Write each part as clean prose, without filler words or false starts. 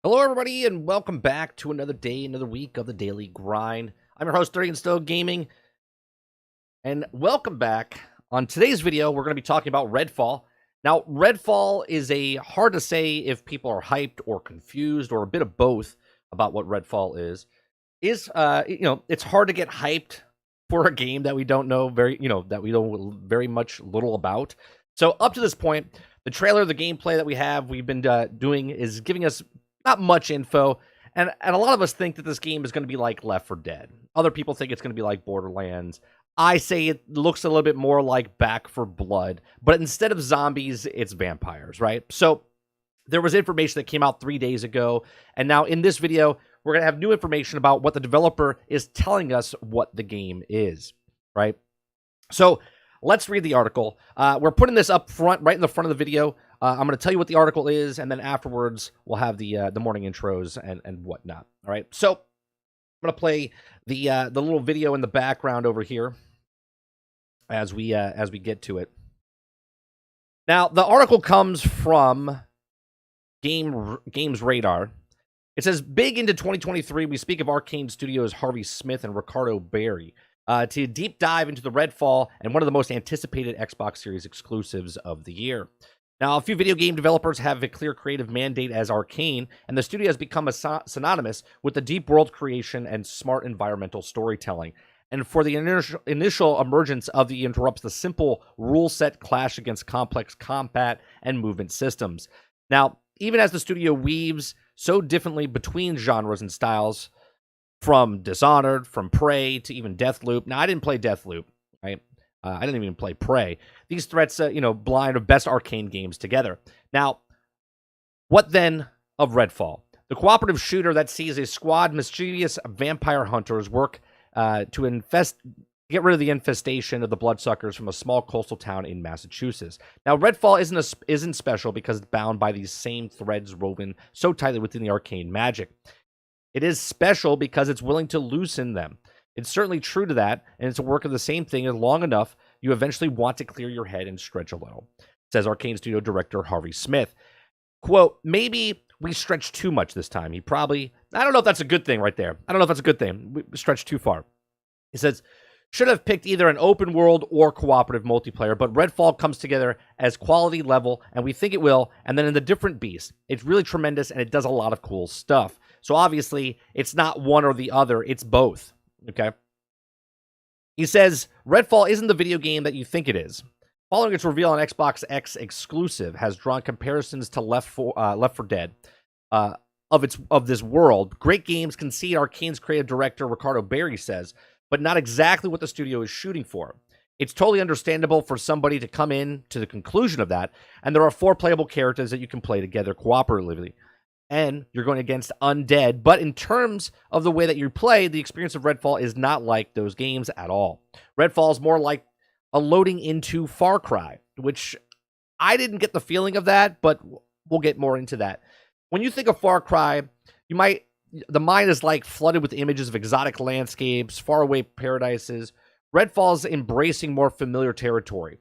Hello, everybody, and welcome back to another day, another week of the Daily Grind. I'm your host, Arcane Studios Gaming, and welcome back. On today's video, we're going to be talking about Redfall. Now, Redfall is hard to say if people are hyped or confused or a bit of both about what Redfall is. It's hard to get hyped for a game that we don't know very much little about. So up to this point, the trailer, the gameplay that we've been doing is giving us not much info, and a lot of us think that this game is going to be like Left 4 Dead. Other people think it's going to be like Borderlands. I say it looks a little bit more like Back 4 Blood, but instead of zombies, it's vampires, right? So there was information that came out 3 days ago, and now in this video, we're going to have new information about what the developer is telling us what the game is, right? So let's read the article. We're putting this up front, right in the front of the video. I'm going to tell you what the article is, and then afterwards we'll have the morning intros and whatnot. All right. So I'm going to play the little video in the background over here as we get to it. Now, the article comes from Games Radar. It says, big into 2023, we speak of Arcane Studios' Harvey Smith and Ricardo Berry to deep dive into the Redfall and one of the most anticipated Xbox Series exclusives of the year. Now, a few video game developers have a clear creative mandate as Arcane, and the studio has become synonymous with the deep world creation and smart environmental storytelling. And for the initial emergence of the interrupts the simple rule set clash against complex combat and movement systems. Now, even as the studio weaves so differently between genres and styles, from Dishonored, from Prey, to even Deathloop. Now, I didn't play Deathloop, right? I didn't even play Prey. These threats, blind of best Arcane games together. Now, what then of Redfall? The cooperative shooter that sees a squad mischievous vampire hunters work to get rid of the infestation of the bloodsuckers from a small coastal town in Massachusetts. Now, Redfall isn't special because it's bound by these same threads woven so tightly within the Arcane magic. It is special because it's willing to loosen them. It's certainly true to that, and it's a work of the same thing, and long enough, you eventually want to clear your head and stretch a little, says Arcane Studio director Harvey Smith. Quote, maybe we stretched too much this time. I don't know if that's a good thing right there. I don't know if that's a good thing. We stretched too far. He says, should have picked either an open world or cooperative multiplayer, but Redfall comes together as quality level, and we think it will, and then in the different beast. It's really tremendous, and it does a lot of cool stuff. So obviously, it's not one or the other, it's both. Okay. He says, Redfall isn't the video game that you think it is. Following its reveal on Xbox X exclusive has drawn comparisons to Left 4 Dead of this world. Great games concede, Arcane's creative director Ricardo Berry says, but not exactly what the studio is shooting for. It's totally understandable for somebody to come in to the conclusion of that, and there are 4 playable characters that you can play together cooperatively. And you're going against undead. But in terms of the way that you play, the experience of Redfall is not like those games at all. Redfall is more like a loading into Far Cry, which I didn't get the feeling of that, but we'll get more into that. When you think of Far Cry, the mind is like flooded with images of exotic landscapes, faraway paradises. Redfall's embracing more familiar territory.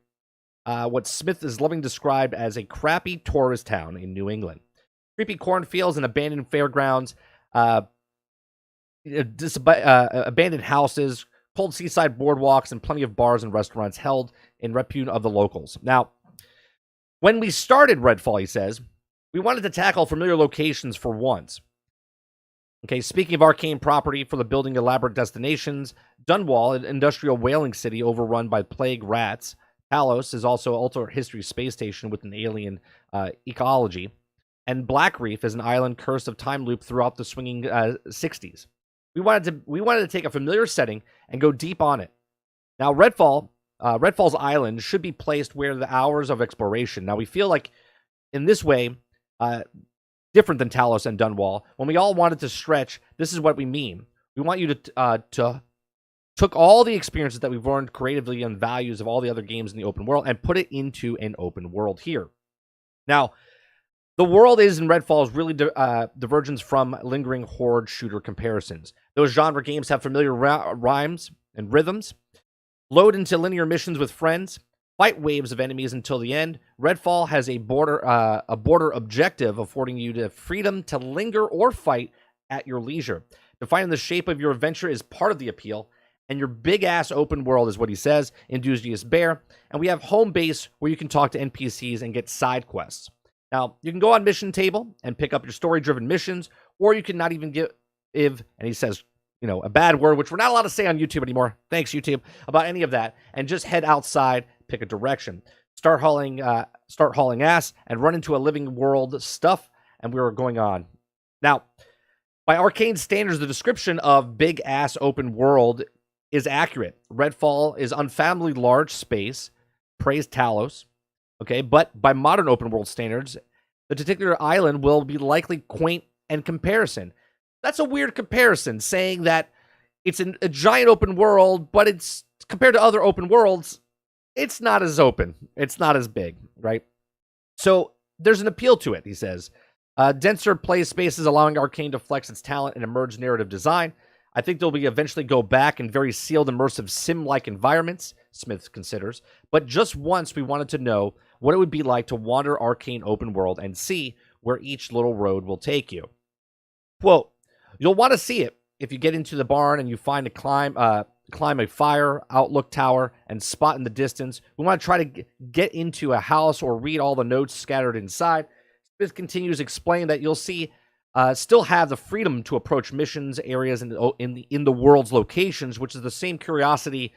What Smith is lovingly described as a crappy tourist town in New England. Creepy cornfields and abandoned fairgrounds, abandoned houses, cold seaside boardwalks, and plenty of bars and restaurants held in repute of the locals. Now, when we started Redfall, he says, we wanted to tackle familiar locations for once. Okay, speaking of Arcane property for the building elaborate destinations, Dunwall, an industrial whaling city overrun by plague rats. Talos is also an alternate history space station with an alien ecology. And Black Reef is an island cursed of time loop throughout the swinging 60s. We wanted to take a familiar setting and go deep on it. Now, Redfall's island should be placed where the hours of exploration. Now, we feel like in this way, different than Talos and Dunwall, when we all wanted to stretch, this is what we mean. We want you to took all the experiences that we've learned creatively and values of all the other games in the open world and put it into an open world here. Now, the world in Redfall is really divergence from lingering horde shooter comparisons. Those genre games have familiar rhymes and rhythms, load into linear missions with friends, fight waves of enemies until the end. Redfall has a border objective affording you the freedom to linger or fight at your leisure. Defining the shape of your adventure is part of the appeal, and your big-ass open world is what he says, Enthusiast Bear, and we have home base where you can talk to NPCs and get side quests. Now, you can go on Mission Table and pick up your story-driven missions, or you can not even give, and he says, a bad word, which we're not allowed to say on YouTube anymore, thanks YouTube, about any of that, and just head outside, pick a direction. Start hauling ass, and run into a living world stuff, and we were going on. Now, by Arcane standards, the description of big-ass open world is accurate. Redfall is unfathomably large space, praise Talos, okay? But by modern open world standards, the particular island will be likely quaint in comparison. That's a weird comparison, saying that it's a giant open world, but it's compared to other open worlds, it's not as open. It's not as big, right? So there's an appeal to it, he says. Denser play spaces allowing Arcane to flex its talent and emerge narrative design. I think they'll be eventually go back in very sealed, immersive, sim-like environments, Smith considers. But just once, we wanted to know what it would be like to wander Arcane open world and see where each little road will take you. Quote, you'll want to see it if you get into the barn and you find a climb a fire outlook tower and spot in the distance. We want to try to get into a house or read all the notes scattered inside. Smith continues to explain that you'll see still have the freedom to approach missions, areas in the world's locations, which is the same curiosity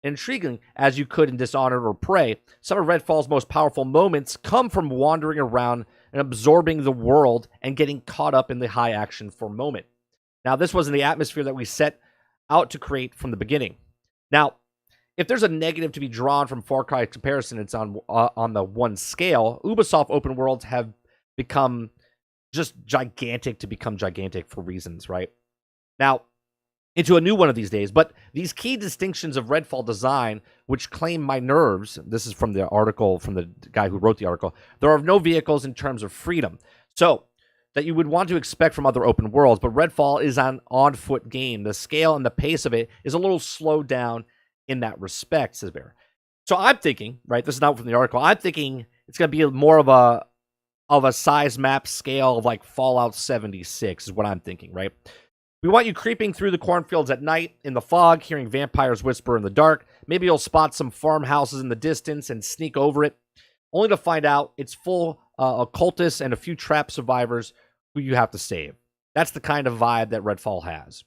and intriguing as you could in Dishonored or Prey. Some of Redfall's most powerful moments come from wandering around and absorbing the world and getting caught up in the high action for a moment. Now, this was in the atmosphere that we set out to create from the beginning. Now, if there's a negative to be drawn from Far Cry comparison, it's on the one scale. Ubisoft open worlds have become just gigantic to become gigantic for reasons, right? Now, into a new one of these days, but these key distinctions of Redfall design, which claim my nerves, this is from the article, from the guy who wrote the article, there are no vehicles in terms of freedom. So, that you would want to expect from other open worlds, but Redfall is an on-foot game. The scale and the pace of it is a little slowed down in that respect, says Bear. So I'm thinking, right, this is not from the article, I'm thinking it's going to be more of a size map scale of like Fallout 76 is what I'm thinking, right? We want you creeping through the cornfields at night in the fog, hearing vampires whisper in the dark. Maybe you'll spot some farmhouses in the distance and sneak over it, only to find out it's full occultists and a few trapped survivors who you have to save. That's the kind of vibe that Redfall has.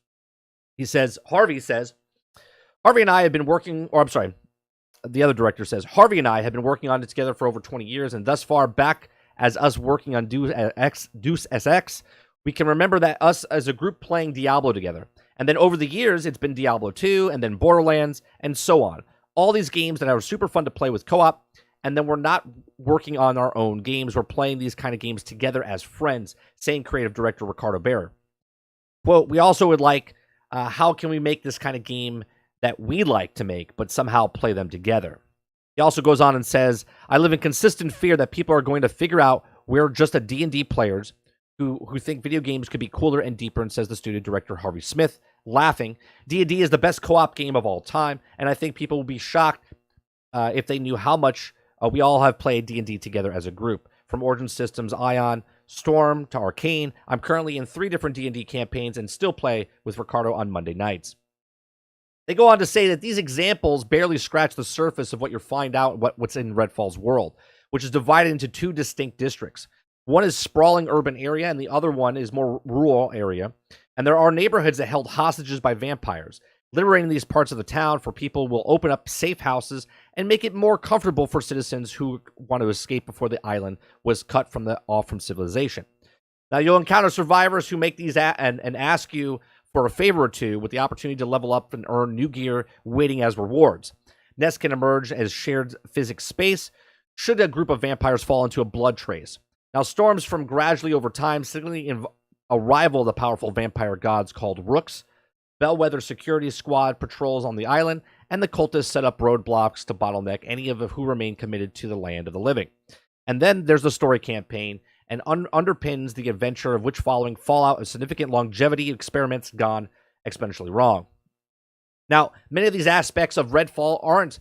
He says, Harvey and I have been working, the other director says, Harvey and I have been working on it together for over 20 years, and thus far back as us working on Deus SX, we can remember that us as a group playing Diablo together. And then over the years, it's been Diablo 2, and then Borderlands, and so on. All these games that are super fun to play with co-op, and then we're not working on our own games. We're playing these kind of games together as friends, saying creative director Ricardo Bear. Quote, we also would like, how can we make this kind of game that we like to make, but somehow play them together? He also goes on and says, I live in consistent fear that people are going to figure out we're just a D&D players who think video games could be cooler and deeper, and says the studio director Harvey Smith, laughing. D&D is the best co-op game of all time, and I think people would be shocked if they knew how much we all have played D&D together as a group. From Origin Systems, Ion, Storm, to Arcane, I'm currently in 3 different D&D campaigns and still play with Ricardo on Monday nights. They go on to say that these examples barely scratch the surface of what you'll find out what's in Redfall's world, which is divided into 2 distinct districts. One is sprawling urban area, and the other one is more rural area. And there are neighborhoods that held hostages by vampires. Liberating these parts of the town for people will open up safe houses and make it more comfortable for citizens who want to escape before the island was cut off from civilization. Now, you'll encounter survivors who make these and ask you for a favor or two, with the opportunity to level up and earn new gear waiting as rewards. Nests can emerge as shared physics space should a group of vampires fall into a blood trace. Now, storms from gradually over time, signaling arrival of the powerful vampire gods called Rooks. Bellwether security squad patrols on the island, and the cultists set up roadblocks to bottleneck any of who remain committed to the land of the living. And then there's the story campaign, and underpins the adventure of which following Fallout of significant longevity experiments gone exponentially wrong. Now, many of these aspects of Redfall aren't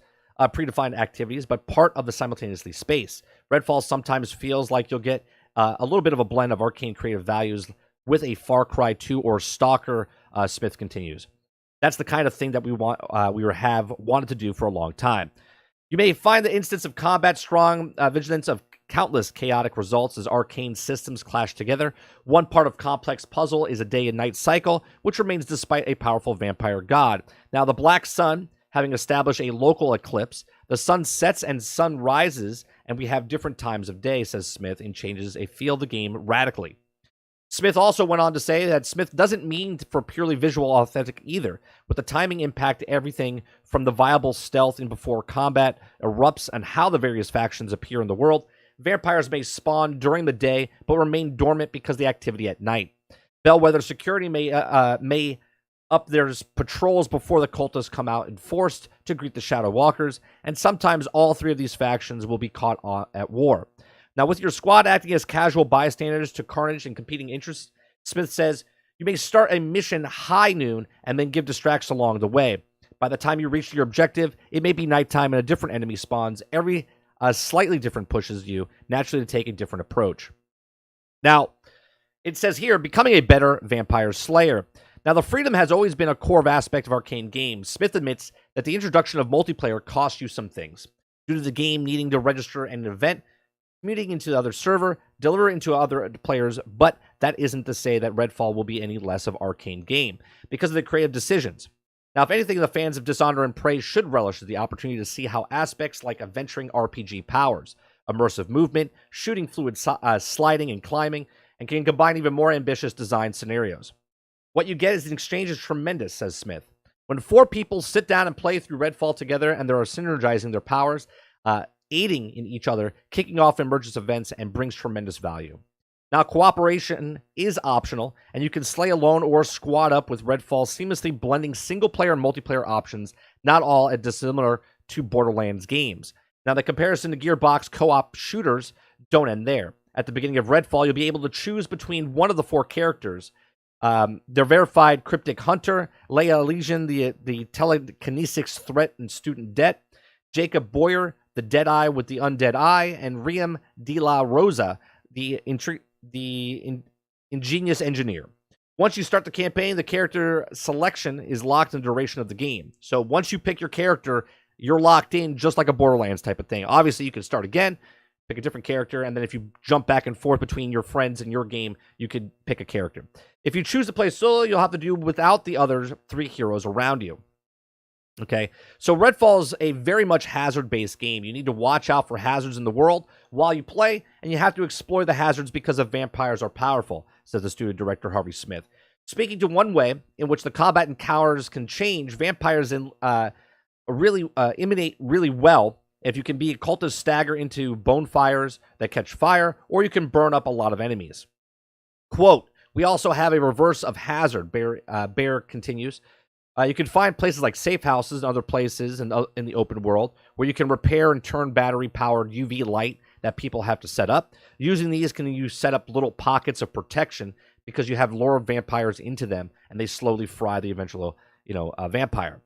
predefined activities, but part of the simultaneously space. Redfall sometimes feels like you'll get a little bit of a blend of Arcane creative values with a Far Cry 2 or Stalker, Smith continues. That's the kind of thing that we have wanted to do for a long time. You may find the instance of combat strong vigilance of countless chaotic results as arcane systems clash together. One part of complex puzzle is a day and night cycle, which remains despite a powerful vampire god. Now, the Black Sun, having established a local eclipse, the sun sets and sun rises, and we have different times of day, says Smith, and changes a feel of the game radically. Smith also went on to say that Smith doesn't mean for purely visual authentic either, with the timing impact everything from the viable stealth in before combat erupts and how the various factions appear in the world. Vampires may spawn during the day, but remain dormant because of the activity at night. Bellwether security may up their patrols before the cultists come out in force to greet the Shadow Walkers, and sometimes all three of these factions will be caught at war. Now, with your squad acting as casual bystanders to carnage and competing interests, Smith says, you may start a mission high noon and then give distractions along the way. By the time you reach your objective, it may be nighttime and a different enemy spawns. Every slightly different pushes you naturally to take a different approach. Now, it says here, becoming a better vampire slayer. Now, the freedom has always been a core aspect of Arcane games. Smith admits that the introduction of multiplayer costs you some things. Due to the game needing to register an event, commuting into the other server, deliver into other players, but that isn't to say that Redfall will be any less of Arcane game, because of the creative decisions. Now, if anything, the fans of Dishonor and Prey should relish the opportunity to see how aspects like adventuring RPG powers, immersive movement, shooting fluid sliding and climbing, and can combine even more ambitious design scenarios. What you get as an exchange is tremendous, says Smith. When 4 people sit down and play through Redfall together and they are synergizing their powers, aiding in each other, kicking off emergence events, and brings tremendous value. Now, cooperation is optional, and you can slay alone or squad up with Redfall, seamlessly blending single-player and multiplayer options, not all as dissimilar to Borderlands games. Now, the comparison to Gearbox co-op shooters don't end there. At the beginning of Redfall, you'll be able to choose between one of the 4 characters. Their verified Cryptic Hunter, Leia Elysian, the telekinesis threat and student debt, Jacob Boyer, the Deadeye with the Undead Eye, and Riem de la Rosa, the ingenious engineer. Once you start the campaign, the character selection is locked in the duration of the game. So once you pick your character, you're locked in just like a Borderlands type of thing. Obviously, you can start again, pick a different character, and then if you jump back and forth between your friends and your game, you could pick a character. If you choose to play solo, you'll have to do without the other 3 heroes around you. Okay, so Redfall is a very much hazard-based game. You need to watch out for hazards in the world while you play, and you have to explore the hazards because of vampires are powerful, says the studio director Harvey Smith. Speaking to one way in which the combat encounters can change, vampires emanate really well. If you can be a cultist stagger into bonfires that catch fire, or you can burn up a lot of enemies. Quote, we also have a reverse of hazard, Bear continues. You can find places like safe houses and other places in the open world where you can repair and turn battery-powered UV light that people have to set up. Using these can you set up little pockets of protection because you have lure vampires into them and they slowly fry the eventual, vampire.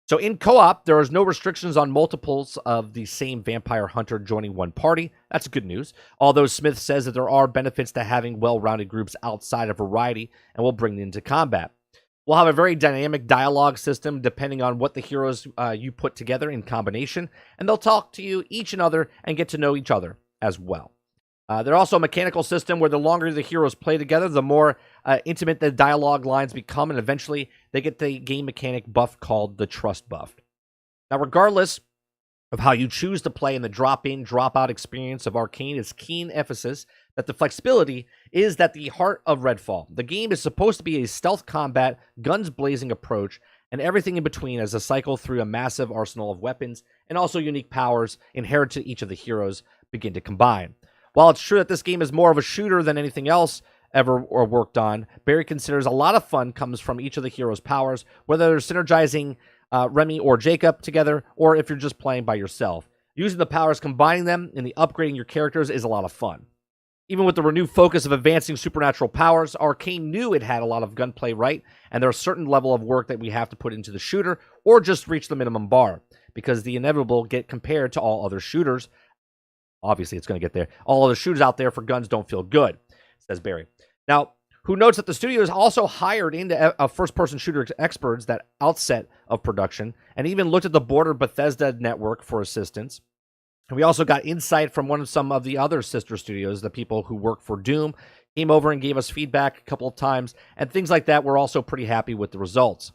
So in co-op, there is no restrictions on multiples of the same vampire hunter joining one party. That's good news. Although Smith says that there are benefits to having well-rounded groups outside of variety and will bring them into combat. We'll have a very dynamic dialogue system depending on what the heroes you put together in combination, and they'll talk to you, each and other, and get to know each other as well. There's also a mechanical system where the longer the heroes play together, the more intimate the dialogue lines become, and eventually they get the game mechanic buff called the trust buff. Now, regardless of how you choose to play in the drop-in, drop-out experience of Arcane, is keen emphasis that the flexibility is at the heart of Redfall. The game is supposed to be a stealth combat, guns-blazing approach, and everything in between as a cycle through a massive arsenal of weapons and also unique powers inherent to each of the heroes begin to combine. While it's true that this game is more of a shooter than anything else ever or worked on, Barry considers a lot of fun comes from each of the heroes' powers, whether they're synergizing Remy or Jacob together, or if you're just playing by yourself. Using the powers, combining them, and the upgrading your characters is a lot of fun. Even with the renewed focus of advancing supernatural powers, Arcane knew it had a lot of gunplay right, and there's a certain level of work that we have to put into the shooter, or just reach the minimum bar. because the inevitable get compared to all other shooters. Obviously, it's going to get there. All other shooters out there for guns don't feel good, says Barry. Now, who notes that the studios also hired into a first-person shooter experts that outset of production and even looked at the broader Bethesda network for assistance. And we also got insight from some of the other sister studios, the people who work for Doom, came over and gave us feedback a couple of times, and things like that. We're also pretty happy with the results.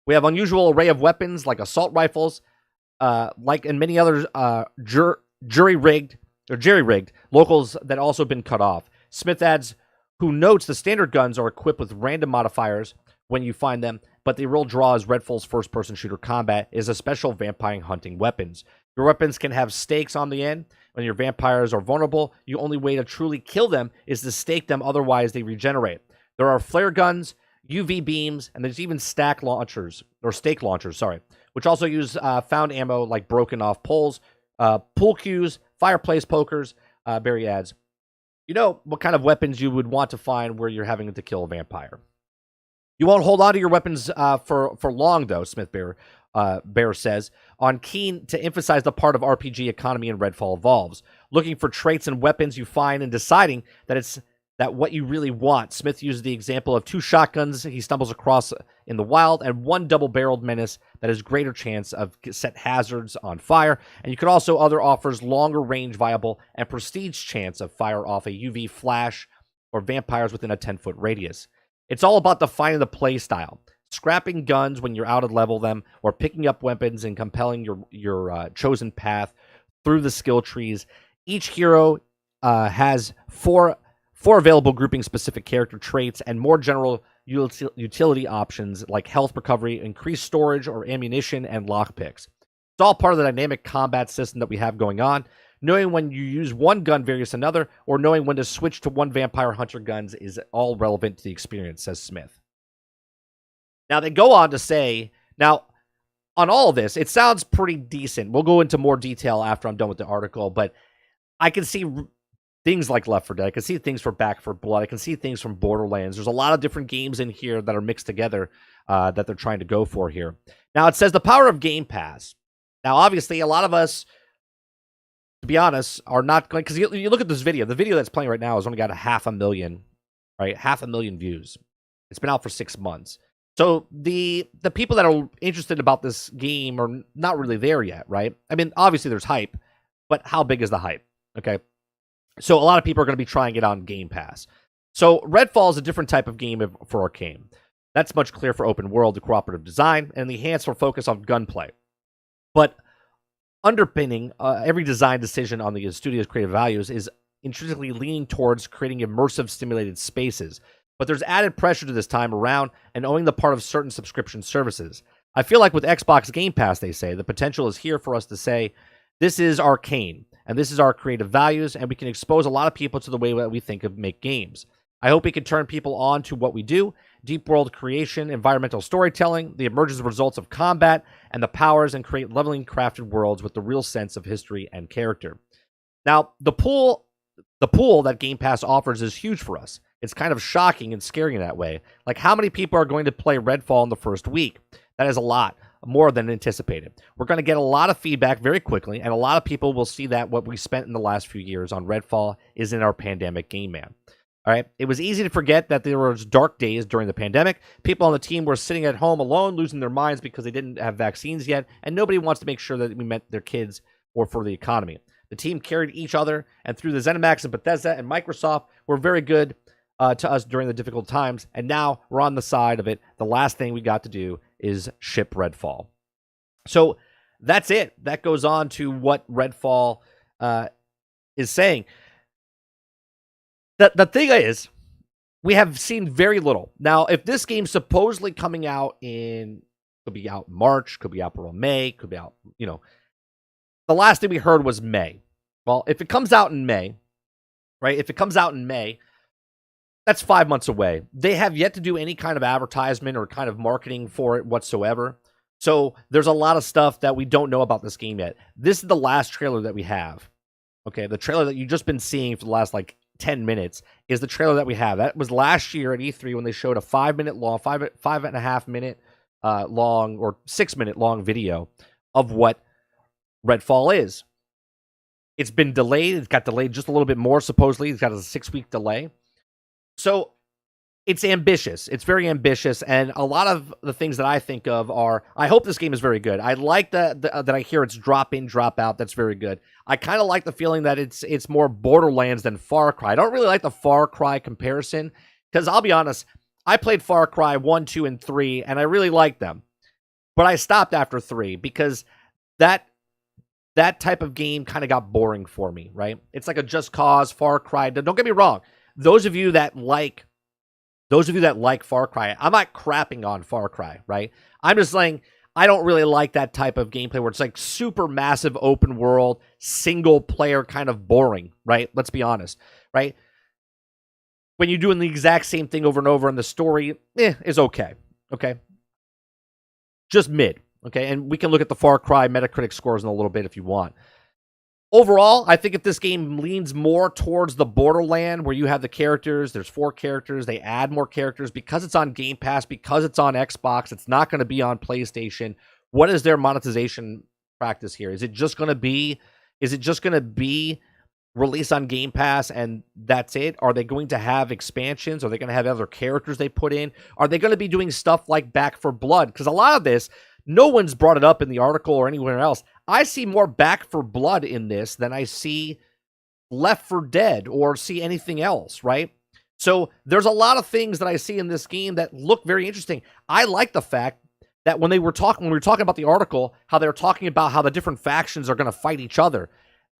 We have unusual array of weapons like assault rifles, like in many others, jerry-rigged locals that also been cut off. Smith adds, who notes the standard guns are equipped with random modifiers when you find them, but the real draw is Redfall's first-person shooter combat is a special vampire hunting weapons. Your weapons can have stakes on the end. When your vampires are vulnerable, the only way to truly kill them is to stake them, otherwise they regenerate. There are flare guns, UV beams, and there's even stake launchers, which also use found ammo like broken off poles, pool cues, fireplace pokers. Barry adds, you know what kind of weapons you would want to find where you're having to kill a vampire. You won't hold on to your weapons for long, though, Smith Bear says, on keen to emphasize the part of RPG economy in Redfall evolves, looking for traits and weapons you find and deciding that what you really want. Smith uses the example of 2 shotguns he stumbles across in the wild and 1 double-barreled menace that has greater chance of set hazards on fire. And you could also other offers longer range viable and prestige chance of fire off a UV flash or vampires within a 10-foot radius. It's all about defining the play style, scrapping guns when you're out of level them, or picking up weapons and compelling your chosen path through the skill trees. Each hero has four available grouping-specific character traits and more general utility options like health recovery, increased storage or ammunition, and lockpicks. It's all part of the dynamic combat system that we have going on. Knowing when you use one gun versus another, or knowing when to switch to one vampire hunter guns is all relevant to the experience, says Smith. Now, they go on to say, now, on all of this, it sounds pretty decent. We'll go into more detail after I'm done with the article, but I can see things like Left 4 Dead. I can see things for Back 4 Blood. I can see things from Borderlands. There's a lot of different games in here that are mixed together that they're trying to go for here. Now, it says the power of Game Pass. Now, obviously, a lot of us, to be honest, are not going, because you look at this video. The video that's playing right now has only got 500,000, right? 500,000 views. It's been out for 6 months. So the people that are interested about this game are not really there yet, right? I mean, obviously there's hype, but how big is the hype? Okay. So a lot of people are going to be trying it on Game Pass. So Redfall is a different type of game for Arcane. That's much clearer for open world, the cooperative design, and the enhanced for focus on gunplay. But underpinning every design decision on the studio's creative values is intrinsically leaning towards creating immersive, stimulated spaces. But there's added pressure to this time around and owing the part of certain subscription services. I feel like with Xbox Game Pass, they say, the potential is here for us to say, this is Arcane, and this is our creative values, and we can expose a lot of people to the way that we think of make games. I hope we can turn people on to what we do, deep world creation, environmental storytelling, the emergence results of combat, and the powers, and create leveling crafted worlds with the real sense of history and character. Now, the pool that Game Pass offers is huge for us. It's kind of shocking and scary in that way. Like, how many people are going to play Redfall in the first week? That is a lot, more than anticipated. We're going to get a lot of feedback very quickly, and a lot of people will see that what we spent in the last few years on Redfall is in our pandemic game, man. All right. It was easy to forget that there was dark days during the pandemic. People on the team were sitting at home alone, losing their minds because they didn't have vaccines yet, and nobody wants to make sure that we met their kids or for the economy. The team carried each other, and through the ZeniMax and Bethesda and Microsoft were very good to us during the difficult times, and now we're on the side of it. The last thing we got to do is ship Redfall. So that's it. That goes on to what Redfall is saying. The thing is, we have seen very little. Now, if this game's supposedly coming out could be out in March, could be out around May, could be out, the last thing we heard was May. Well, if it comes out in May, right? If it comes out in May, that's 5 months away. They have yet to do any kind of advertisement or kind of marketing for it whatsoever. So there's a lot of stuff that we don't know about this game yet. This is the last trailer that we have. Okay, the trailer that you've just been seeing for the last 10 minutes is the trailer that we have. That was last year at E3 when they showed a 5-minute long, 5.5 minute long, or 6-minute long video of what Redfall is. It's been delayed. It got delayed just a little bit more, supposedly. It's got a 6-week delay. So it's ambitious. It's very ambitious, and a lot of the things that I think of are, I hope this game is very good. I like that I hear it's drop in, drop out. That's very good. I kind of like the feeling that it's more Borderlands than Far Cry. I don't really like the Far Cry comparison, because I'll be honest, I played Far Cry 1, 2, and 3, and I really liked them. But I stopped after 3, because that type of game kind of got boring for me, right? It's like a Just Cause, Far Cry. Don't get me wrong. Those of you that like Far Cry, I'm not crapping on Far Cry, right? I'm just saying I don't really like that type of gameplay where it's like super massive open world, single player kind of boring, right? Let's be honest, right? When you're doing the exact same thing over and over and the story is okay, just mid, okay? And we can look at the Far Cry Metacritic scores in a little bit if you want. Overall, I think if this game leans more towards the Borderland, where you have the characters, there's 4 characters, they add more characters, because it's on Game Pass, because it's on Xbox, it's not going to be on PlayStation. What is their monetization practice here? Is it just going to be released on Game Pass and that's it? Are they going to have expansions? Are they going to have other characters they put in? Are they going to be doing stuff like Back 4 Blood? Because a lot of this, no one's brought it up in the article or anywhere else. I see more Back 4 Blood in this than I see Left 4 Dead or see anything else, right? So there's a lot of things that I see in this game that look very interesting. I like the fact that when we were talking about the article, how they were talking about how the different factions are going to fight each other.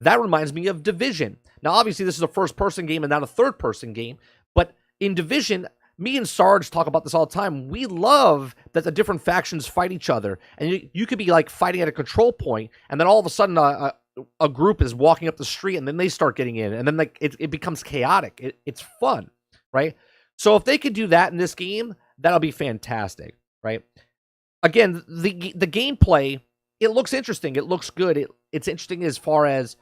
That reminds me of Division. Now, obviously, this is a first-person game and not a third-person game, but in Division, me and Sarge talk about this all the time. We love that the different factions fight each other. And you could be like fighting at a control point, and then all of a sudden a group is walking up the street, and then they start getting in. And then like it becomes chaotic. It's fun, right? So if they could do that in this game, that'll be fantastic, right? Again, the gameplay, it looks interesting. It looks good. It's interesting as far as,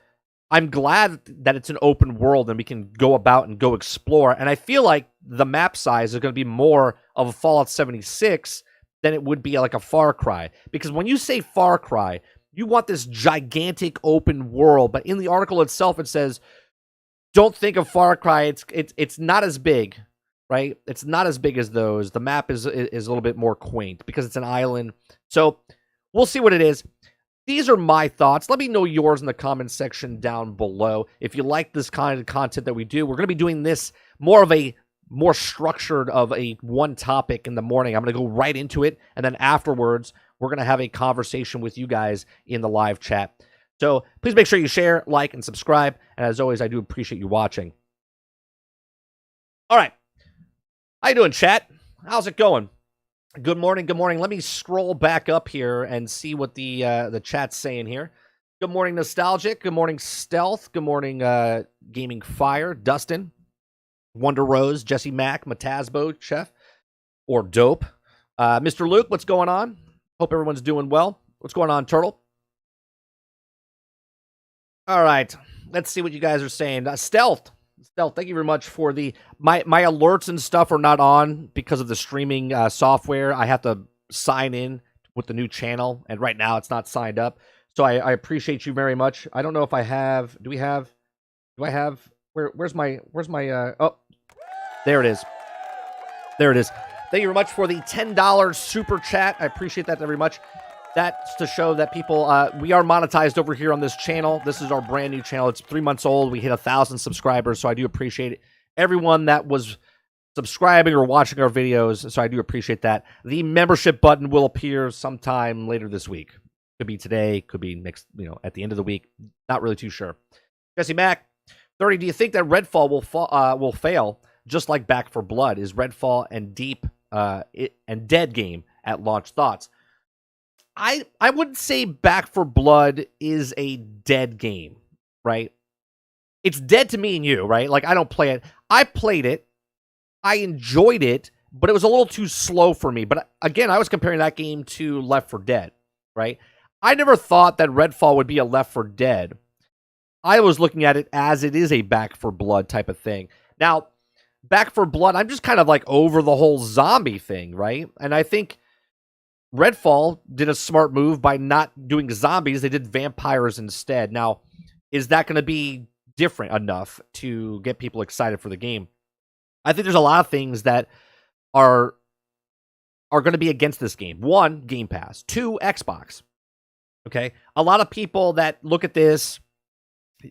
I'm glad that it's an open world and we can go about and go explore. And I feel like the map size is going to be more of a Fallout 76 than it would be like a Far Cry. Because when you say Far Cry, you want this gigantic open world. But in the article itself, it says, don't think of Far Cry. It's not as big, right? It's not as big as those. The map is a little bit more quaint because it's an island. So we'll see what it is. These are my thoughts. Let me know yours in the comments section down below. If you like this kind of content that we do, we're going to be doing this more structured of a one topic in the morning. I'm going to go right into it. And then afterwards, we're going to have a conversation with you guys in the live chat. So please make sure you share, like, and subscribe. And as always, I do appreciate you watching. All right. How you doing, chat? How's it going? Good morning, good morning. Let me scroll back up here and see what the chat's saying here. Good morning, Nostalgic. Good morning, Stealth. Good morning, Gaming Fire. Dustin. Wonder Rose. Jesse Mack. Matasbo. Chef. Or Dope. Mr. Luke, what's going on? Hope everyone's doing well. What's going on, Turtle? All right. Let's see what you guys are saying. Stealth, thank you very much for my alerts and stuff are not on because of the streaming software. I have to sign in with the new channel, and right now it's not signed up. So I appreciate you very much. I don't know if I have. Do I have? Where's my? Oh, there it is. There it is. Thank you very much for the $10 super chat. I appreciate that very much. That's to show that people, we are monetized over here on this channel. This is our brand new channel. It's 3 months old. We hit 1,000 subscribers, so I do appreciate it. Everyone that was subscribing or watching our videos, so I do appreciate that. The membership button will appear sometime later this week. Could be today, could be next, at the end of the week. Not really too sure. Jesse Mack, 30, do you think that Redfall will fail just like Back 4 Blood? Is Redfall and dead game at launch? Thoughts? I wouldn't say Back 4 Blood is a dead game, right? It's dead to me and you, right? Like, I don't play it. I played it. I enjoyed it, but it was a little too slow for me. But again, I was comparing that game to Left 4 Dead, right? I never thought that Redfall would be a Left 4 Dead. I was looking at it as it is a Back 4 Blood type of thing. Now, Back 4 Blood, I'm just kind of like over the whole zombie thing, right? And I think Redfall did a smart move by not doing zombies. They did vampires instead. Now, is that going to be different enough to get people excited for the game? I think there's a lot of things that are going to be against this game. One, Game Pass. Two, Xbox. Okay? A lot of people that look at this,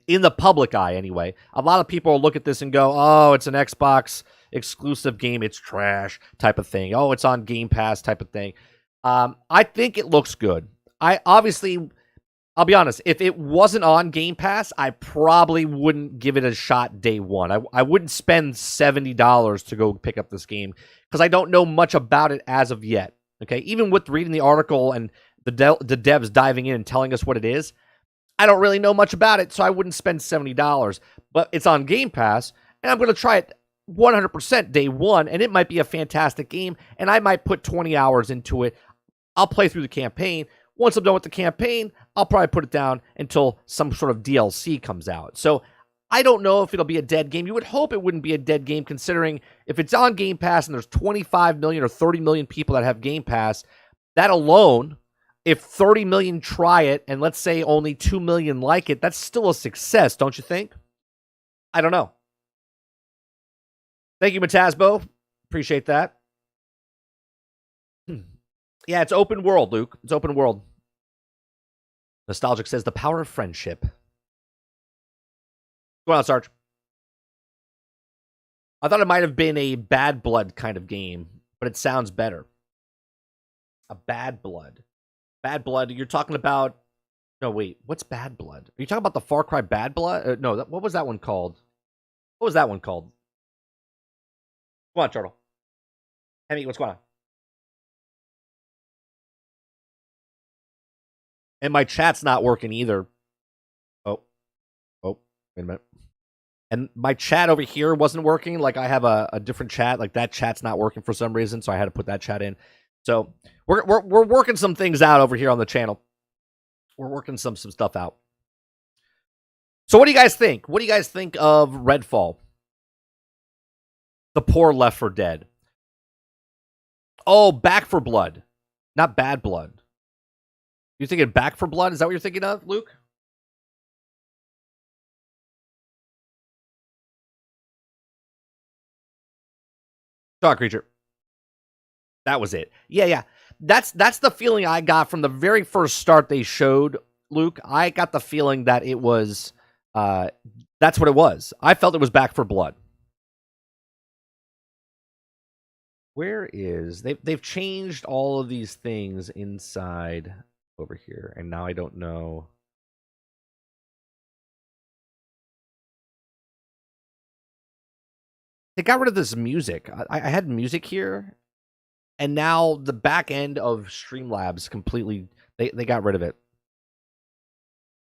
in the public eye anyway, a lot of people look at this and go, oh, it's an Xbox exclusive game. It's trash type of thing. Oh, it's on Game Pass type of thing. I think it looks good. I'll be honest, if it wasn't on Game Pass, I probably wouldn't give it a shot day one. I wouldn't spend $70 to go pick up this game because I don't know much about it as of yet. Okay, even with reading the article and the devs diving in and telling us what it is, I don't really know much about it, so I wouldn't spend $70. But it's on Game Pass, and I'm going to try it 100% day one, and it might be a fantastic game, and I might put 20 hours into it. I'll play through the campaign. Once I'm done with the campaign, I'll probably put it down until some sort of DLC comes out. So I don't know if it'll be a dead game. You would hope it wouldn't be a dead game, considering if it's on Game Pass and there's 25 million or 30 million people that have Game Pass, that alone, if 30 million try it and let's say only 2 million like it, that's still a success, don't you think? I don't know. Thank you, Matasbo. Appreciate that. Yeah, it's open world, Luke. It's open world. Nostalgic says, the power of friendship. Go on, Sarge. I thought it might have been a Bad Blood kind of game, but it sounds better. A Bad Blood. Bad Blood, you're talking about... No, wait. What's Bad Blood? Are you talking about the Far Cry Bad Blood? No, what was that one called? What was that one called? Come on, Turtle. Hemi, what's going on? And my chat's not working either. Oh, wait a minute. And my chat over here wasn't working. Like, I have a different chat. Like, that chat's not working for some reason, so I had to put that chat in. So, we're working some things out over here on the channel. We're working some stuff out. So, what do you guys think? What do you guys think of Redfall? The poor Left 4 Dead. Oh, Back 4 Blood. Not Bad Blood. You thinking Back 4 Blood? Is that what you're thinking of, Luke? Dog creature. That was it. Yeah. That's the feeling I got from the very first start they showed, Luke. I got the feeling that it was that's what it was. I felt it was Back 4 Blood. Where is they've changed all of these things inside over here, and now I don't know. They got rid of this music. I had music here, and now the back end of Streamlabs completely they got rid of it.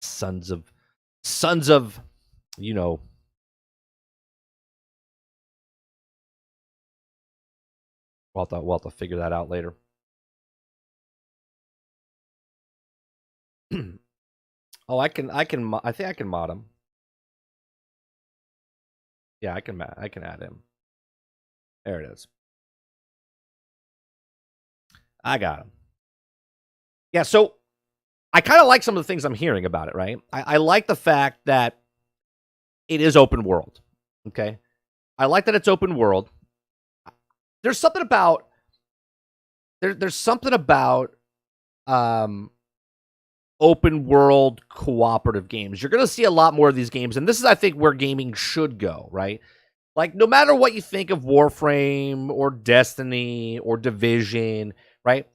Sons of you know. We'll have to figure that out later. Oh, I think I can mod him. Yeah, I can add him. There it is. I got him. Yeah, so I kind of like some of the things I'm hearing about it, right? I like the fact that it is open world. Okay? I like that it's open world. There's something about there's something about open world cooperative games. You're going to see a lot more of these games, and this is, I think, where gaming should go, right? Like, no matter what you think of Warframe or Destiny or Division, right?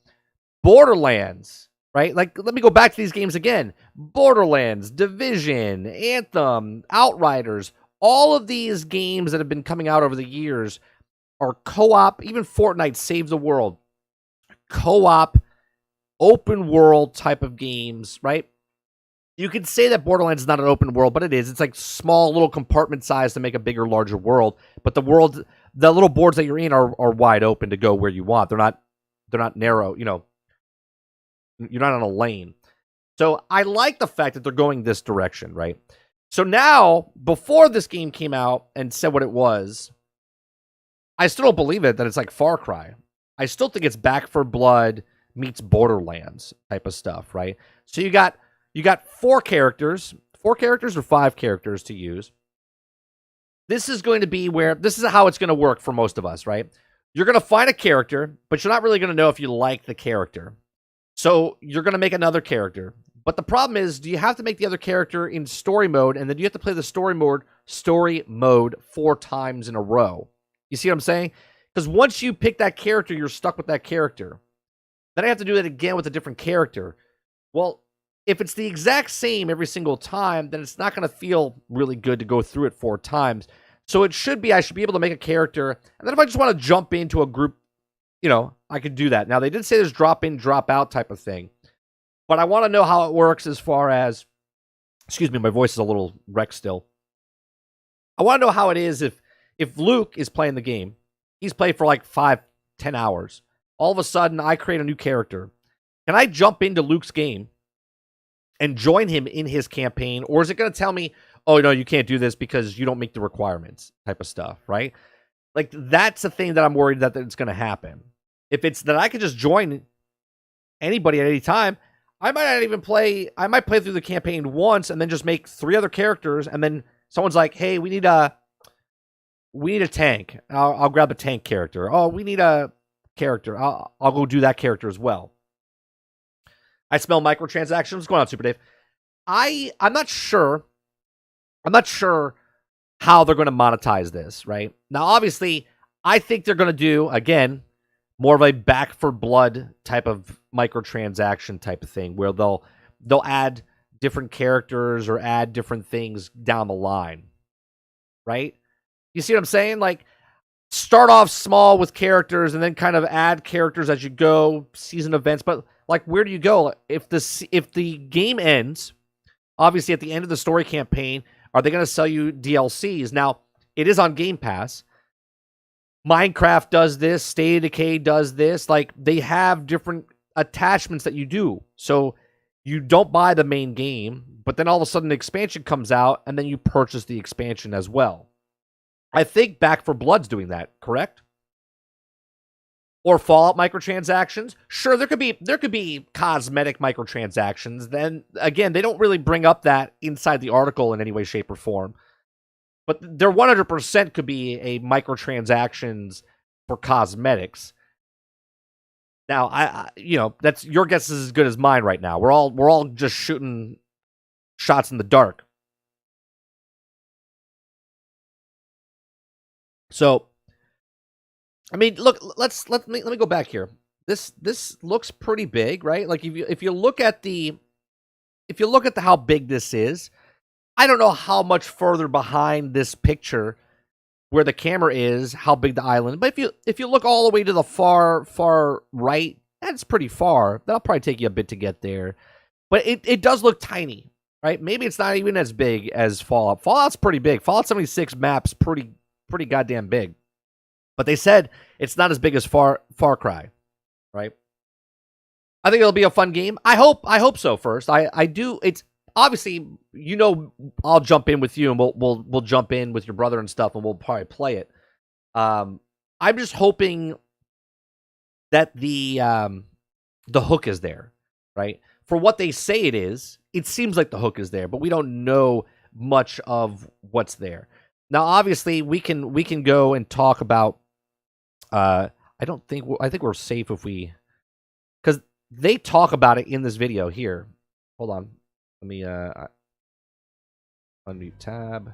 Borderlands, right? Like, let me go back to these games again. Borderlands, Division, Anthem, Outriders, all of these games that have been coming out over the years are co-op. Even Fortnite, Save the World. Co-op, open world type of games, right? You could say that Borderlands is not an open world, but it is. It's like small little compartment size to make a bigger, larger world. But the little boards that you're in are wide open to go where you want. They're not narrow, you know. You're not on a lane. So I like the fact that they're going this direction, right? So now, before this game came out and said what it was, I still don't believe it that it's like Far Cry. I still think it's Back 4 Blood meets Borderlands type of stuff, right? So you got 4 characters, 4 characters or 5 characters to use. This is going to be where this is how it's going to work for most of us, right? You're going to find a character, but you're not really going to know if you like the character. So you're going to make another character. But the problem is, do you have to make the other character in story mode, and then you have to play the story mode 4 times in a row? You see what I'm saying? Because once you pick that character, you're stuck with that character. Then I have to do that again with a different character. Well, if it's the exact same every single time, then it's not going to feel really good to go through it 4 times. So it should be, I should be able to make a character, and then if I just want to jump into a group, you know, I could do that. Now, they did say there's drop in, drop out type of thing. But I want to know how it works as far as, excuse me, my voice is a little wrecked still. I want to know how it is if Luke is playing the game. He's played for like 5-10 hours. All of a sudden, I create a new character. Can I jump into Luke's game and join him in his campaign? Or is it going to tell me, oh, no, you can't do this because you don't meet the requirements type of stuff, right? Like, that's the thing that I'm worried that it's going to happen. If it's that I could just join anybody at any time, I might not even play. I might play through the campaign once and then just make 3 other characters. And then someone's like, hey, we need a tank. I'll grab a tank character. Oh, we need a character. I'll go do that character as well. I smell microtransactions. What's going on, Super Dave? I'm not sure. I'm not sure how they're going to monetize this, right? Now, obviously, I think they're going to do, again, more of a Back for Blood type of microtransaction type of thing, where they'll add different characters or add different things down the line, right? You see what I'm saying? Like, start off small with characters and then kind of add characters as you go, season events. But like, where do you go if the game ends? Obviously, at the end of the story campaign, are they going to sell you DLCs? Now, it is on Game Pass. Minecraft does this. State of Decay does this. Like, they have different attachments that you do. So you don't buy the main game, but then all of a sudden the expansion comes out, and then you purchase the expansion as well. I think Back for Blood's doing that, correct? Or Fallout microtransactions. Sure, there could be cosmetic microtransactions. Then again, they don't really bring up that inside the article in any way, shape, or form. But there 100% could be a microtransactions for cosmetics. Now, I that's your guess is as good as mine right now. We're all just shooting shots in the dark. So, I mean, look, let me go back here. This looks pretty big, right? Like if you look at how big this is, I don't know how much further behind this picture where the camera is, how big the island. But if you look all the way to the far right, that's pretty far. That'll probably take you a bit to get there. But it does look tiny, right? Maybe it's not even as big as Fallout. Fallout's pretty big. Fallout 76 map's pretty goddamn big. But they said it's not as big as Far Cry, right? I think it'll be a fun game. I hope so first. I do. It's obviously, I'll jump in with you, and we'll jump in with your brother and stuff, and we'll probably play it. I'm just hoping that the hook is there, right? For what they say it seems like the hook is there, but we don't know much of what's there. Now, obviously, we can go and talk about. I think we're safe if we, because they talk about it in this video here. Hold on. Let me unmute tab.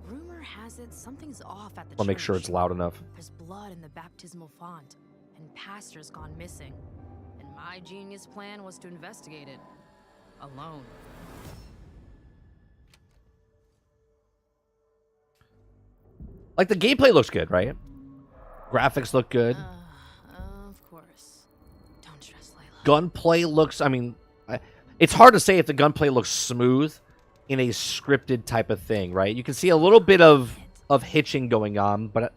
Rumor has it something's off at the I'll make sure it's loud enough. There's blood in the baptismal font, and pastor's gone missing. And my genius plan was to investigate it alone. Like, the gameplay looks good, right? Graphics look good. Of course. Don't stress, Layla. Gunplay looks, I mean, it's hard to say if the gunplay looks smooth in a scripted type of thing, right? You can see a little bit of hitching going on, but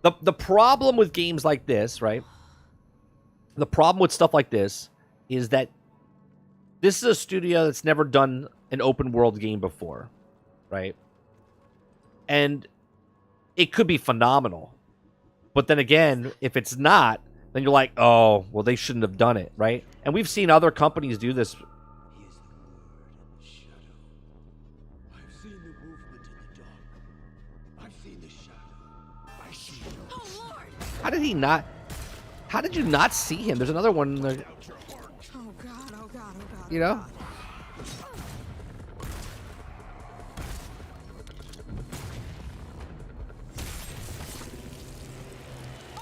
the problem with games like this, right? The problem with stuff like this is that this is a studio that's never done an open world game before, right? And it could be phenomenal. But then again, if it's not, then you're like, oh, well, they shouldn't have done it, right? And we've seen other companies do this. He is the word in the shadow. I've seen the movement in the dark. I've seen the shadow. I see no Oh Lord! How did he not? How did you not see him? There's another one. doubt your heart. Oh God! Oh God! Oh God! You know?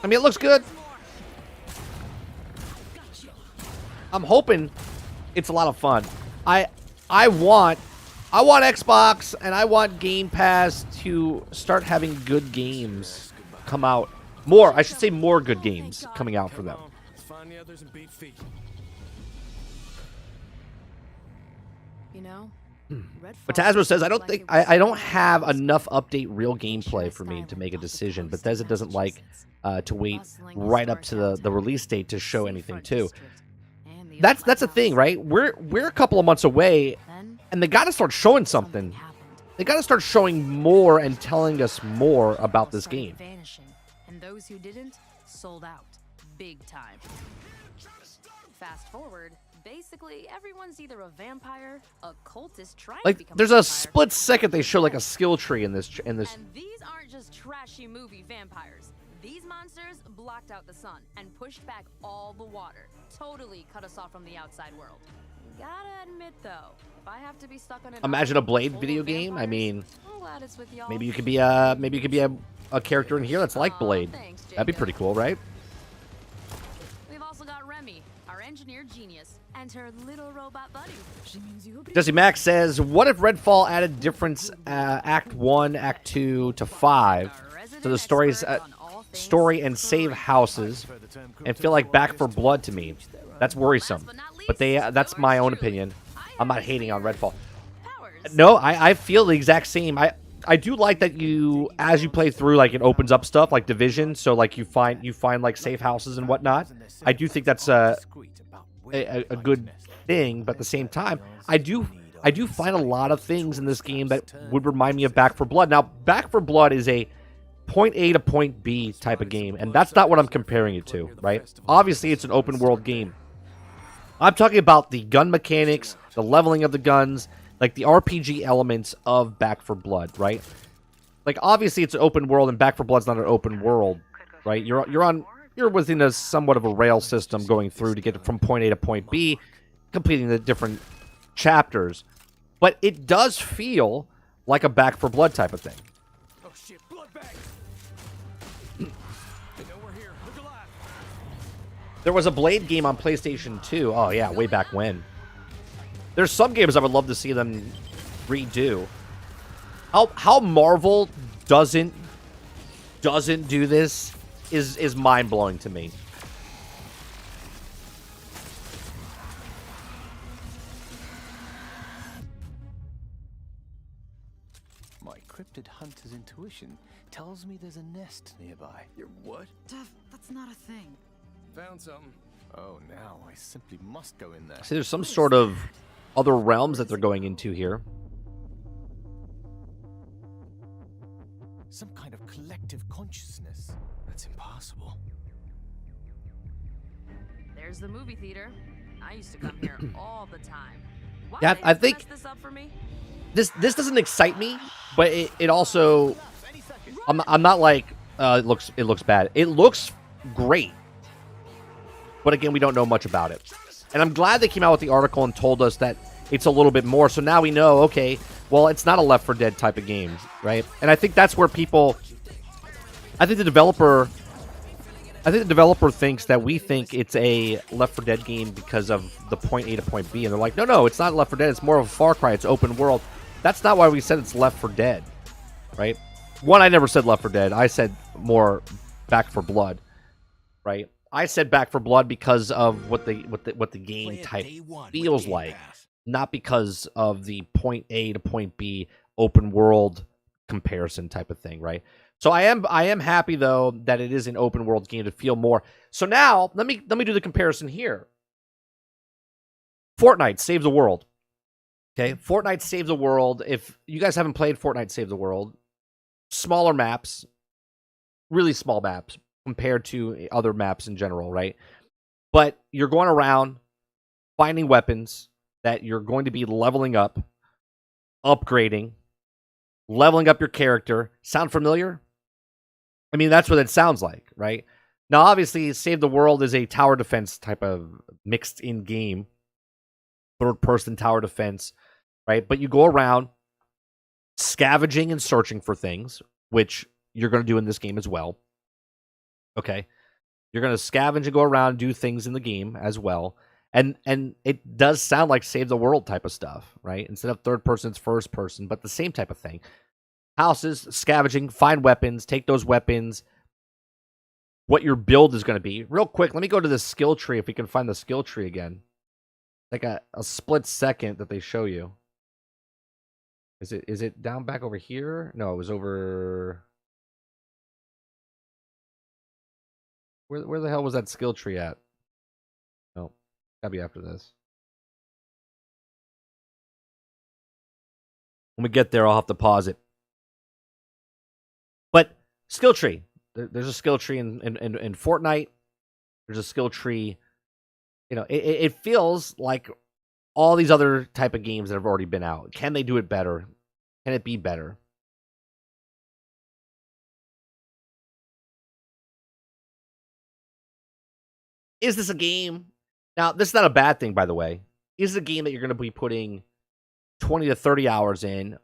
I mean, it looks good. I'm hoping it's a lot of fun. I want Xbox and I want Game Pass to start having good games come out. More, I should say more good games coming out for them. Let's find the others and beat feet. You know, But Tasmo says, I don't think I don't have enough update real gameplay for me to make a decision. Bethesda doesn't like to wait right up to the release date to show anything too. That's the thing, right? We're a couple of months away, and they got to start showing something. They got to start showing more and telling us more about this game. And those who didn't sold out big time. Fast forward, basically everyone's either a vampire, a cultist trying to Like, become there's a a vampire, split second they show like a skill tree in this. and these aren't just trashy movie vampires. These monsters blocked out the sun and pushed back all the water. Totally cut us off from the outside world. Gotta admit though, if I have to be stuck on an Imagine a island Blade full video of game. I vampires, mean, I'm glad it's with y'all. maybe you could be a character in here that's like Aw, Blade. thanks, That'd be Jacob. pretty cool, right? We've also got Remy, our engineer genius, and her little robot buddy. Jesse Max says, "What if Redfall added difference Act 1, Act 2 to 5 to the story and save houses and feel like Back for Blood to me? That's worrisome." But that's my own opinion. I'm not hating on Redfall. No, I feel the exact same. I do like that as you play through, like, it opens up stuff like Division, so like you find like safe houses and whatnot. I do think that's a good thing, but at the same time, I do find a lot of things in this game that would remind me of Back for Blood. Now, Back for Blood is a point A to point B type of game, and that's not what I'm comparing it to, right? Obviously, it's an open world game. I'm talking about the gun mechanics, the leveling of the guns, like the RPG elements of Back for Blood, right? Like, obviously, it's an open world, and Back for Blood's not an open world, right? You're within a somewhat of a rail system going through to get from point A to point B, completing the different chapters. But it does feel like a Back for Blood type of thing. Oh shit, blood bag. They know we're here. Look alive. There was a Blade game on PlayStation 2. Oh, yeah, way back when. There's some games I would love to see them redo. How Marvel doesn't do this is mind-blowing to me. My cryptid hunter's intuition tells me there's a nest nearby. Your what? Duff, that's not a thing. Found something. Oh, now I simply must go in there. See, there's some sort of other realms that they're going into here. Some kind of collective consciousness. That's impossible. There's the movie theater. I used to come here all the time. Why Yeah, did I they think- mess this up for me? This doesn't excite me, but it also I'm not like it looks bad. It looks great. But again, we don't know much about it. And I'm glad they came out with the article and told us that it's a little bit more. So now we know, okay, well, it's not a Left 4 Dead type of game, right? And I think that's where I think the developer thinks that we think it's a Left 4 Dead game because of the point A to point B. And they're like, no, it's not Left 4 Dead. It's more of a Far Cry. It's open world. That's not why we said it's Left 4 Dead, right? One, I never said Left 4 Dead. I said more Back for Blood, right? I said Back for Blood because of what the game type feels like, not because of the point A to point B open world comparison type of thing, right? So I am happy though that it is an open world game to feel more. So now let me do the comparison here. Fortnite Save the World. Okay, Fortnite Save the World. If you guys haven't played Fortnite Save the World, smaller maps, really small maps compared to other maps in general, right? But you're going around finding weapons that you're going to be leveling up, upgrading, leveling up your character. Sound familiar? I mean, that's what it sounds like, right? Now, obviously, Save the World is a tower defense type of mixed in game, third person tower defense, right? But you go around scavenging and searching for things, which you're going to do in this game as well. Okay. You're going to scavenge and go around, do things in the game as well. And it does sound like Save the World type of stuff, right? Instead of third person, it's first person, but the same type of thing. Houses, scavenging, find weapons, take those weapons, what your build is going to be. Real quick, let me go to the skill tree if we can find the skill tree again. Like a split second that they show you. Is it down back over here? No, it was over... Where the hell was that skill tree at? No, gotta be after this. When we get there, I'll have to pause it. But skill tree. There's a skill tree in Fortnite. There's a skill tree. You know, it feels like all these other type of games that have already been out. Can they do it better? Can it be better? Is this a game? Now, this is not a bad thing, by the way. Is it a game that you're going to be putting 20 to 30 hours in?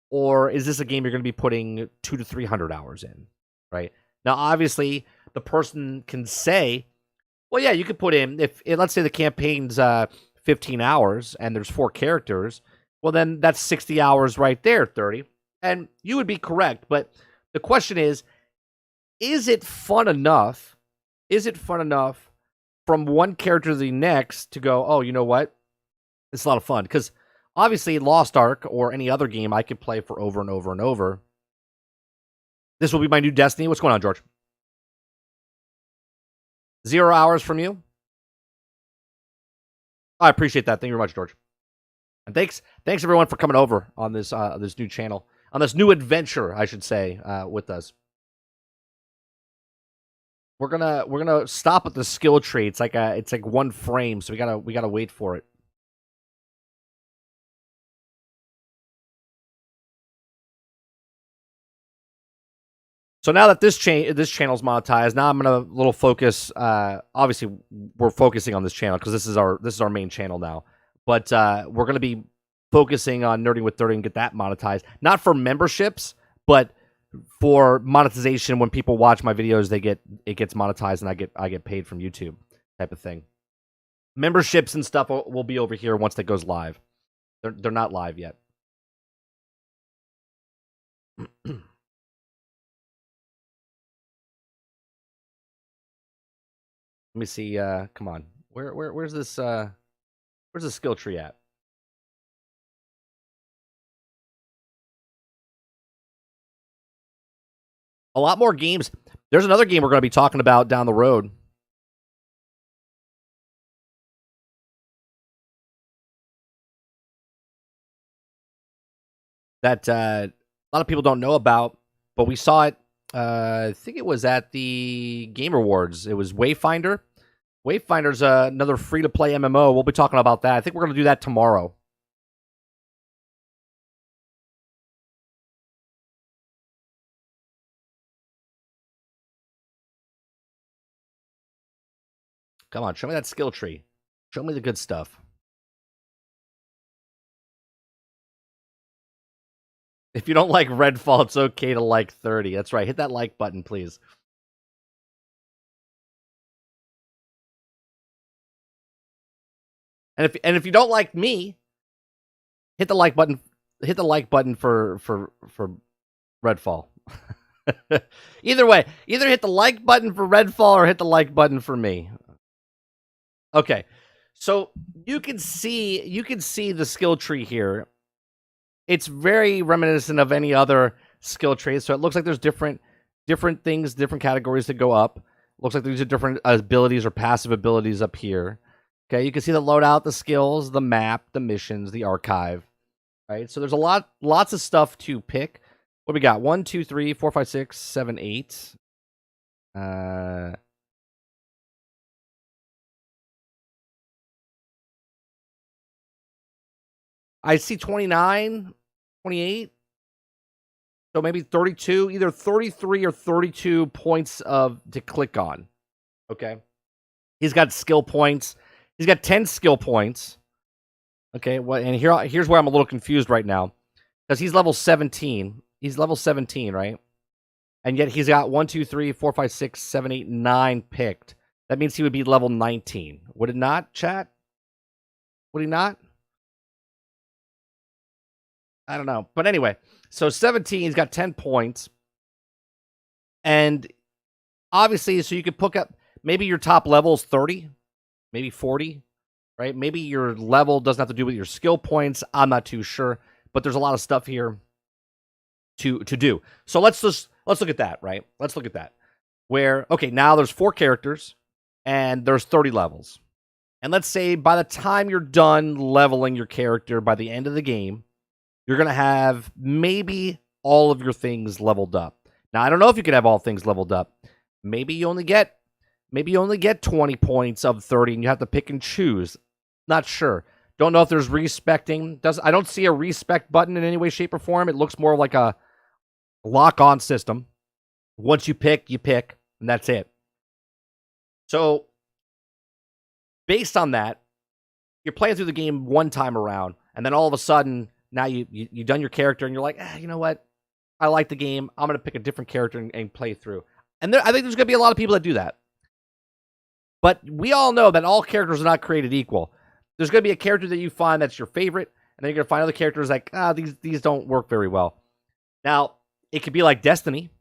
Or is this a game you're going to be putting 200 to 300 hours in? Right? Now, obviously, the person can say, well, yeah, you could put in, if let's say the campaign's 15 hours and there's 4 characters, well, then that's 60 hours right there, 30. And you would be correct. But the question is it fun enough? Is it fun enough from one character to the next to go, oh, you know what? It's a lot of fun. Because obviously, Lost Ark or any other game I could play for over and over and over. This will be my new Destiny. What's going on, George? 0 hours from you? I appreciate that. Thank you very much, George. And thanks everyone for coming over on this this new channel, on this new adventure, I should say, with us. We're gonna stop at the skill tree. It's like one frame, so we gotta wait for it. So now that this channel's monetized, now I'm gonna little focus. Obviously, we're focusing on this channel because this is our main channel now. But we're gonna be focusing on Nerding with 30 and get that monetized. Not for memberships, but for monetization. When people watch my videos, it gets monetized, and I get paid from YouTube, type of thing. Memberships and stuff will be over here once that goes live. They're not live yet. Let me see. Come on. Where's this? Where's the skill tree at? A lot more games. There's another game we're going to be talking about down the road. That a lot of people don't know about, but we saw it. I think it was at the Game Awards. It was Wayfinder. Wayfinder's another free-to-play MMO. We'll be talking about that. I think we're going to do that tomorrow. Come on, show me that skill tree. Show me the good stuff. If you don't like Redfall, it's okay to like 30. That's right. Hit that like button, please. And if you don't like me, hit the like button. Hit the like button for Redfall. Either way, either hit the like button for Redfall or hit the like button for me. Okay, so you can see the skill tree here. It's very reminiscent of any other skill tree. So it looks like there's different things, different categories that go up. Looks like these are different abilities or passive abilities up here. Okay, you can see the loadout, the skills, the map, the missions, the archive. Right, so there's lots of stuff to pick. What do we got? 1, 2, 3, 4, 5, 6, 7, 8. I see 29, 28. So maybe 32, either 33 or 32 points to click on. Okay. He's got skill points. He's got 10 skill points. Okay. Well, and here's where I'm a little confused right now. Because he's level 17. He's level 17, right? And yet he's got 1, 2, 3, 4, 5, 6, 7, 8, 9 picked. That means he would be level 19. Would it not, chat? Would he not? I don't know. But anyway, so 17, he's got 10 points. And obviously, so you could pick up, maybe your top level is 30, maybe 40, right? Maybe your level doesn't have to do with your skill points. I'm not too sure. But there's a lot of stuff here to do. So let's look at that, right? Let's look at that. Where, okay, now there's 4 characters, and there's 30 levels. And let's say by the time you're done leveling your character by the end of the game, you're going to have maybe all of your things leveled up. Now, I don't know if you can have all things leveled up. Maybe you only get 20 points of 30 and you have to pick and choose. Not sure. Don't know if there's respecting. I don't see a respect button in any way, shape, or form. It looks more like a lock-on system. Once you pick, and that's it. So, based on that, you're playing through the game one time around, and then all of a sudden, now you've done your character, and you're like, you know what? I like the game. I'm going to pick a different character and play through. And I think there's going to be a lot of people that do that. But we all know that all characters are not created equal. There's going to be a character that you find that's your favorite, and then you're going to find other characters like, these don't work very well. Now, it could be like Destiny.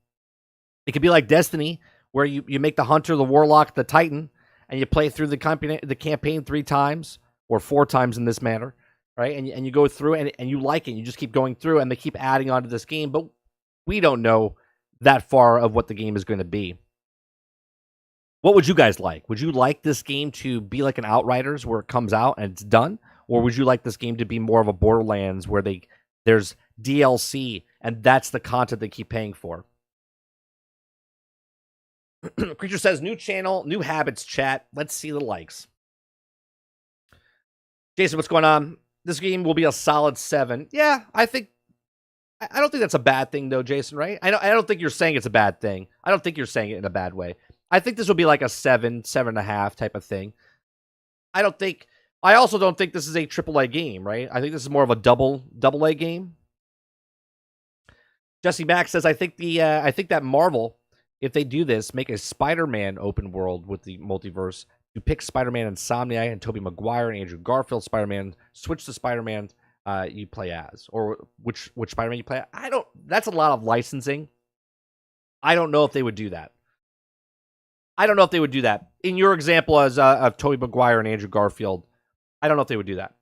It could be like Destiny, where you make the Hunter, the Warlock, the Titan, and you play through the campaign 3 times, or 4 times in this manner, right? And you go through, and you like it. You just keep going through, and they keep adding on to this game, but we don't know that far of what the game is going to be. What would you guys like? Would you like this game to be like an Outriders where it comes out and it's done? Or would you like this game to be more of a Borderlands where there's DLC and that's the content they keep paying for? Creature says, new channel, new habits, chat. Let's see the likes. Jason, what's going on? This game will be a solid 7. Yeah, I don't think that's a bad thing, though, Jason, right? I don't think you're saying it's a bad thing. I don't think you're saying it in a bad way. I think this will be like a 7, 7.5 type of thing. I also don't think this is a AAA game, right? I think this is more of a double A game. Jesse Mack says, I think that Marvel, if they do this, make a Spider-Man open world with the multiverse. You pick Spider-Man Insomniac and Tobey Maguire and Andrew Garfield Spider-Man. Switch to Spider-Man you play as, or which Spider-Man you play as. That's a lot of licensing. I don't know if they would do that. In your example as of Tobey Maguire and Andrew Garfield, I don't know if they would do that.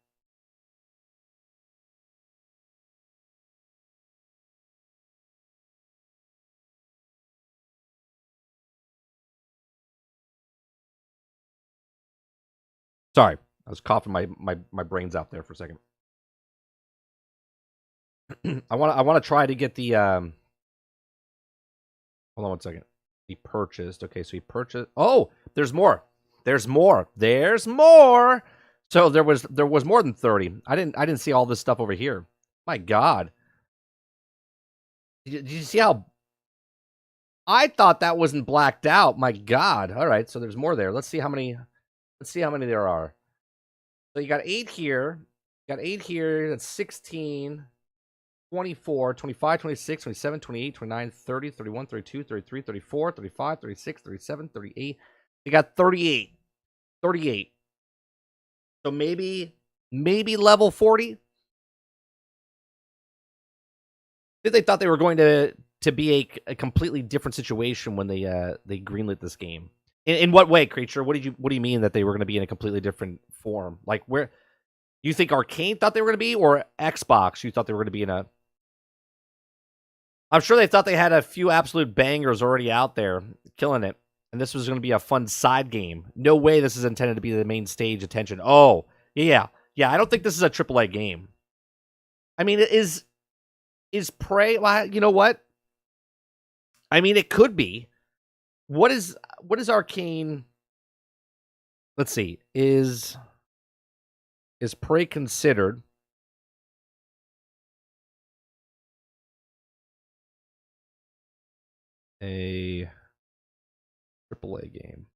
Sorry, I was coughing my brains out there for a second. I want to try to get the hold on one second. He purchased. Okay, so he purchased. Oh, there's more. There's more. So there was more than 30. I didn't see all this stuff over here. My God. Did you see how? I thought that wasn't blacked out. My God. All right, so there's more there. Let's see how many there are. So you got 8 here. That's 16. 24, 25, 26, 27, 28, 29, 30, 31, 32, 33, 34, 35, 36, 37, 38. You got 38. 38. So maybe level 40. They thought they were going to be a completely different situation when they greenlit this game. In what way, Creature? What do you mean that they were going to be in a completely different form? Like, where you think Arcane thought they were going to be, or Xbox you thought they were going to be in a? I'm sure they thought they had a few absolute bangers already out there, killing it, and this was going to be a fun side game. No way this is intended to be the main stage attention. Oh, yeah. I don't think this is a AAA game. I mean, is Prey? Well, you know what? I mean, it could be. what is Arcane? Let's see. Is Prey considered a AAA game?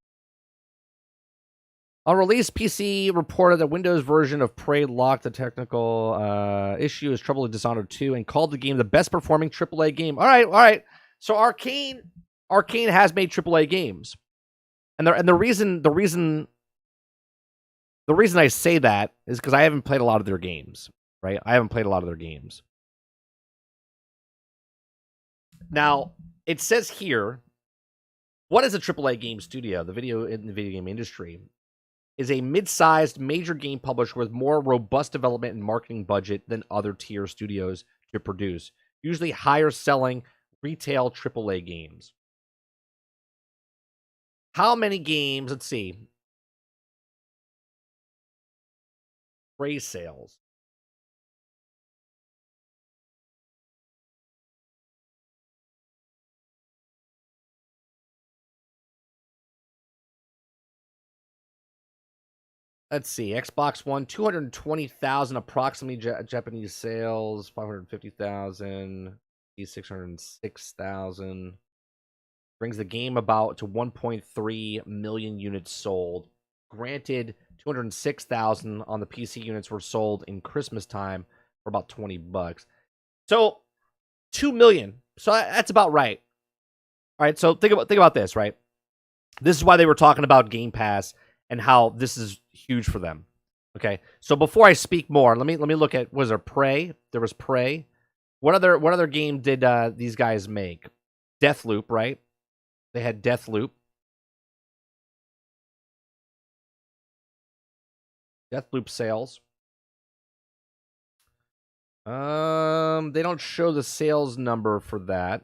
On release, PC reported that Windows version of Prey locked the technical issue as trouble with Dishonored 2 and called the game the best performing AAA game. All right. So Arcane has made AAA games, and the reason I say that is because I haven't played a lot of their games. Right, I haven't played a lot of their games. Now it says here, what is a AAA game studio? The video game industry is a mid-sized major game publisher with more robust development and marketing budget than other tier studios to produce, usually higher selling retail AAA games. How many games? Let's see. Prey sales. Let's see. Xbox One, 220,000 approximately Japanese sales, 550,000, 606,000. Brings the game about to 1.3 million units sold. Granted, 206,000 on the PC units were sold in Christmas time for about $20. So 2 million. So that's about right. All right, so think about this, right? This is why they were talking about Game Pass and how this is huge for them. Okay, so before I speak more, let me look at, was there Prey? There was Prey. What other game did these guys make? Deathloop, right? They had Deathloop. Deathloop sales. They don't show the sales number for that.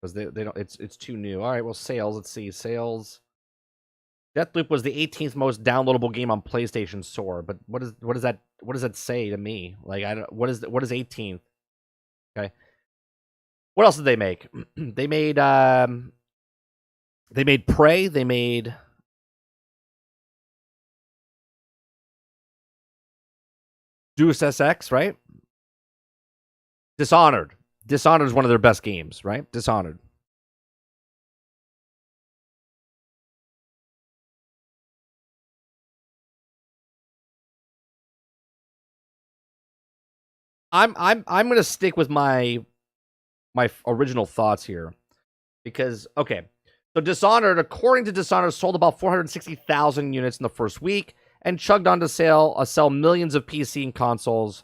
Because they don't, it's too new. All right, well, sales. Let's see, sales. Deathloop was the 18th most downloadable game on PlayStation Store. But what does that say to me? Like, what is 18th? Okay. What else did they make? They made Prey. They made Deus SX, right? Dishonored. Dishonored is one of their best games, right? Dishonored. I'm going to stick with my original thoughts here, because okay, so Dishonored, according to Dishonored, sold about 460,000 units in the first week and chugged on to sell millions of PC and consoles.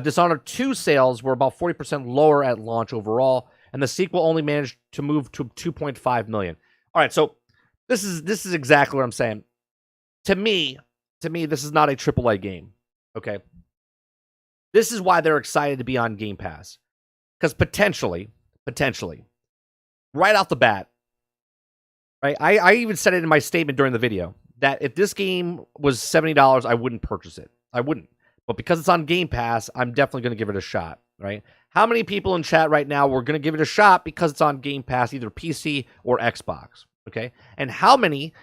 Dishonored 2 sales were about 40% lower at launch overall, and the sequel only managed to move to 2.5 million. All right, so this is exactly what I'm saying. To me, this is not a AAA game. Okay, this is why they're excited to be on Game Pass, because potentially, right off the bat, right? I even said it in my statement during the video that if this game was $70, I wouldn't purchase it. I wouldn't. But because it's on Game Pass, I'm definitely going to give it a shot, right? How many people in chat right now were going to give it a shot because it's on Game Pass, either PC or Xbox, okay? And how many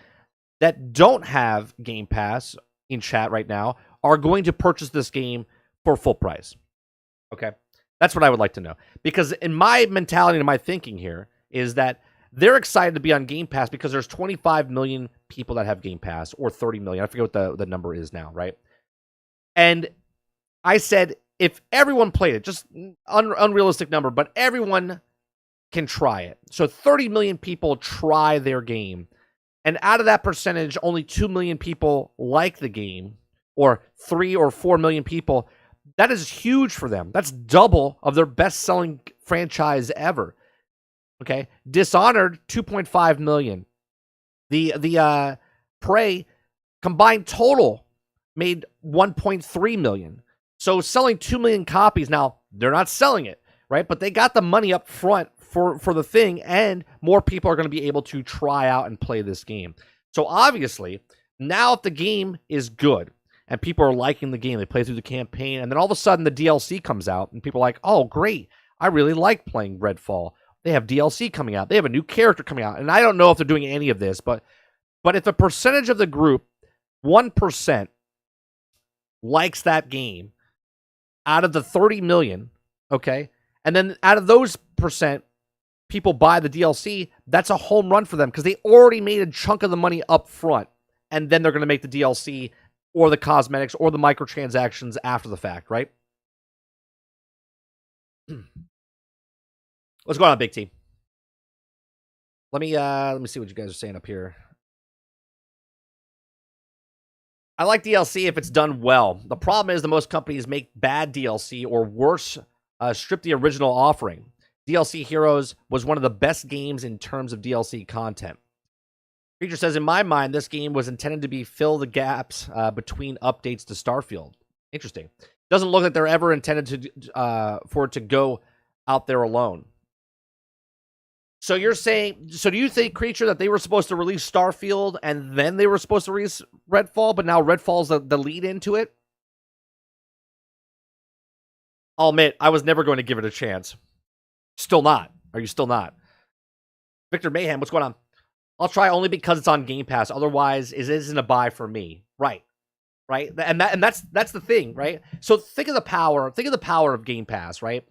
that don't have Game Pass in chat right now are going to purchase this game for full price, okay? That's what I would like to know. Because in my mentality and my thinking here is that they're excited to be on Game Pass because there's 25 million people that have Game Pass, or 30 million. I forget what the number is now, right? And I said, if everyone played it, just unrealistic number, but everyone can try it. So 30 million people try their game. And out of that percentage, only 2 million people like the game, or 3 or 4 million people. That is huge for them. That's double of their best-selling franchise ever. Okay? Dishonored, 2.5 million. The Prey combined total made 1.3 million. So selling 2 million copies. Now, they're not selling it, right? But they got the money up front for the thing, and more people are going to be able to try out and play this game. So obviously, now if the game is good, and people are liking the game. They play through the campaign, and then all of a sudden the DLC comes out, and people are like, oh, great. I really like playing Redfall. They have DLC coming out. They have a new character coming out. And I don't know if they're doing any of this, but if a percentage of the group, 1%, likes that game out of the 30 million, okay, and then out of those percent, people buy the DLC, that's a home run for them because they already made a chunk of the money up front, and then they're going to make the DLC or the cosmetics or the microtransactions after the fact, right? What's going on, Big T? Let me see what you guys are saying up here. I like DLC if it's done well. The problem is the most companies make bad DLC or worse, strip the original offering. DLC Heroes was one of the best games in terms of DLC content. Creature says, in my mind, this game was intended to be fill the gaps between updates to Starfield. Interesting. Doesn't look like they're ever intended to for it to go out there alone. So you're saying, so do you think, Creature, that they were supposed to release Starfield and then they were supposed to release Redfall, but now Redfall's the lead into it? I'll admit, I was never going to give it a chance. Still not. Are you still not? Victor Mayhem, what's going on? I'll try only because it's on Game Pass. Otherwise, it isn't a buy for me. Right. Right? And that's the thing, right? So think of the power of Game Pass, right?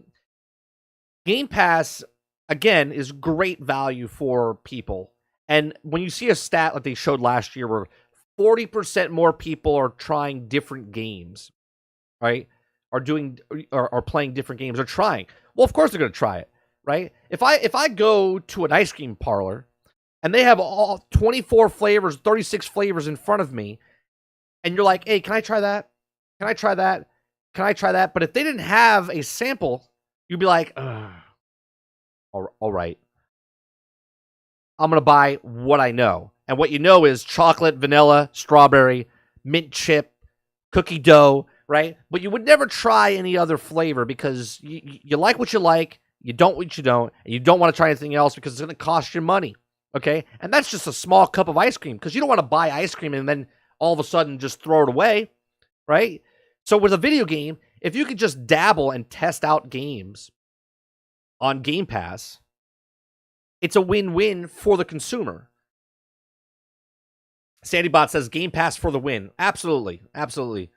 Game Pass, again, is great value for people. And when you see a stat like they showed last year where 40% more people are trying different games, right? Are playing different games, or trying. Well, of course they're going to try it, right? If I go to an ice cream parlor and they have all 24 flavors, 36 flavors in front of me, and you're like, hey, can I try that? Can I try that? Can I try that? But if they didn't have a sample, you'd be like, ugh. All right. I'm going to buy what I know. And what you know is chocolate, vanilla, strawberry, mint chip, cookie dough, right? But you would never try any other flavor because you like what you like, you don't what you don't, and you don't want to try anything else because it's going to cost you money, okay? And that's just a small cup of ice cream because you don't want to buy ice cream and then all of a sudden just throw it away, right? So with a video game, if you could just dabble and test out games on Game Pass, it's a win-win for the consumer. SandyBot says Game Pass for the win. Absolutely. Absolutely.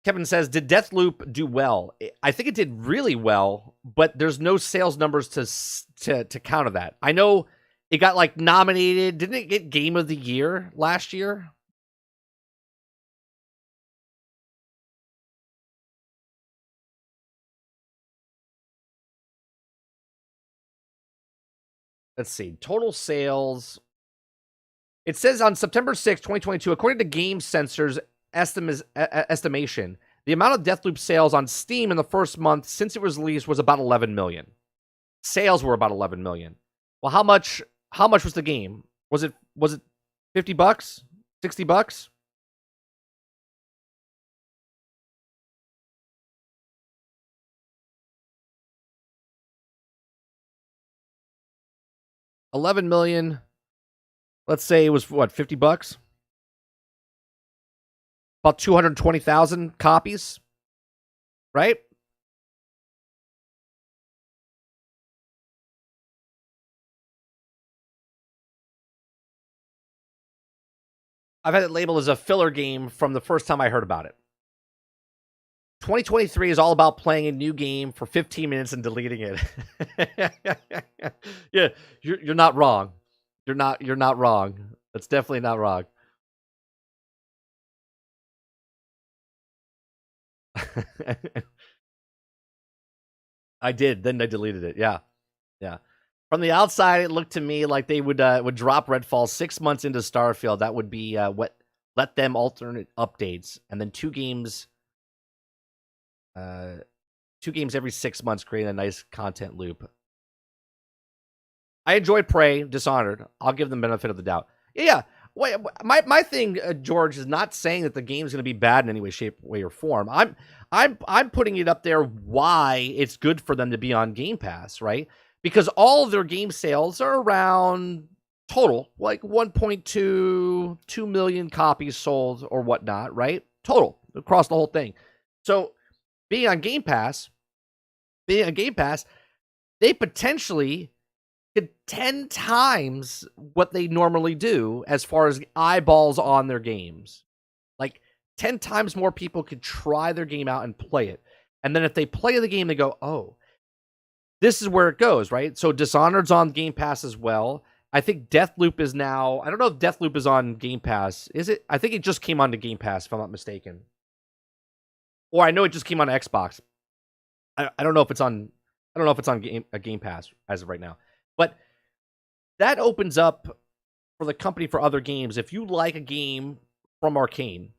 Kevin says, did Deathloop do well? I think it did really well, but there's no sales numbers to counter that. I know it got like nominated. Didn't it get Game of the Year last year? Let's see. Total sales. It says on September 6, 2022, according to Game Censor's estimation, the amount of Deathloop sales on Steam in the first month since it was released was about 11 million. Sales were about 11 million. Well, how much was the game? Was it $50? $60? $11 million. Let's say it was what, $50? About 220,000 copies, right? I've had it labeled as a filler game from the first time I heard about it. 2023 is all about playing a new game for 15 minutes and deleting it. Yeah, you're not wrong. You're not wrong. That's definitely not wrong. I did. Then I deleted it. Yeah. Yeah. From the outside, it looked to me like they would drop Redfall 6 months into Starfield. That would be what let them alternate updates, and then two games every 6 months, creating a nice content loop. I enjoyed Prey, Dishonored. I'll give them benefit of the doubt. Yeah. Wait, my thing, George, is not saying that the game's going to be bad in any way, shape, way, or form. I'm putting it up there why it's good for them to be on Game Pass, right? Because all of their game sales are around total, like 1.2 2 million copies sold or whatnot, right? Total across the whole thing. So being on Game Pass, they potentially could 10 times what they normally do as far as eyeballs on their games. Like 10 times more people could try their game out and play it. And then if they play the game, they go, oh, this is where it goes, right? So Dishonored's on Game Pass as well. I think Deathloop is now, I don't know if Deathloop is on Game Pass. Is it? I think it just came onto Game Pass, if I'm not mistaken. Or I know it just came on Xbox. I don't know if it's on, I don't know if it's on Game Pass as of right now. But that opens up for the company for other games. If you like a game from Arcane,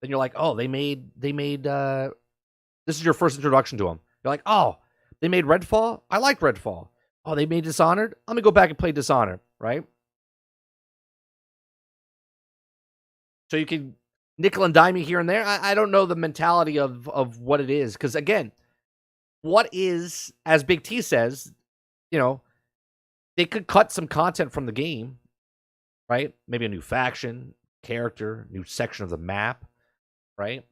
then you're like, oh, they made this is your first introduction to them. You're like, oh, they made Redfall? I like Redfall. Oh, they made Dishonored? I'm going to go back and play Dishonored, right? So you can nickel and dime me here and there. I don't know the mentality of what it is. Because, again, what is, as Big T says, you know, they could cut some content from the game, right? Maybe a new faction, character, new section of the map, right?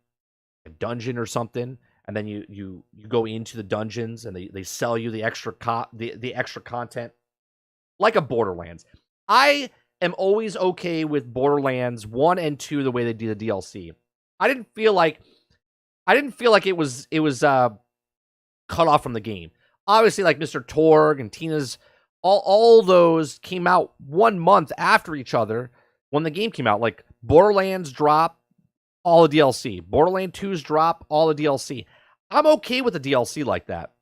A dungeon or something. And then you go into the dungeons and they sell you the extra the extra content, like a Borderlands. I am always okay with Borderlands 1 and 2 the way they do the DLC. I didn't feel like it was cut off from the game. Obviously, like Mr. Torg and Tina's, all those came out 1 month after each other when the game came out. Like Borderlands drop all the DLC. Borderlands 2's drop all the DLC. I'm okay with the DLC like that.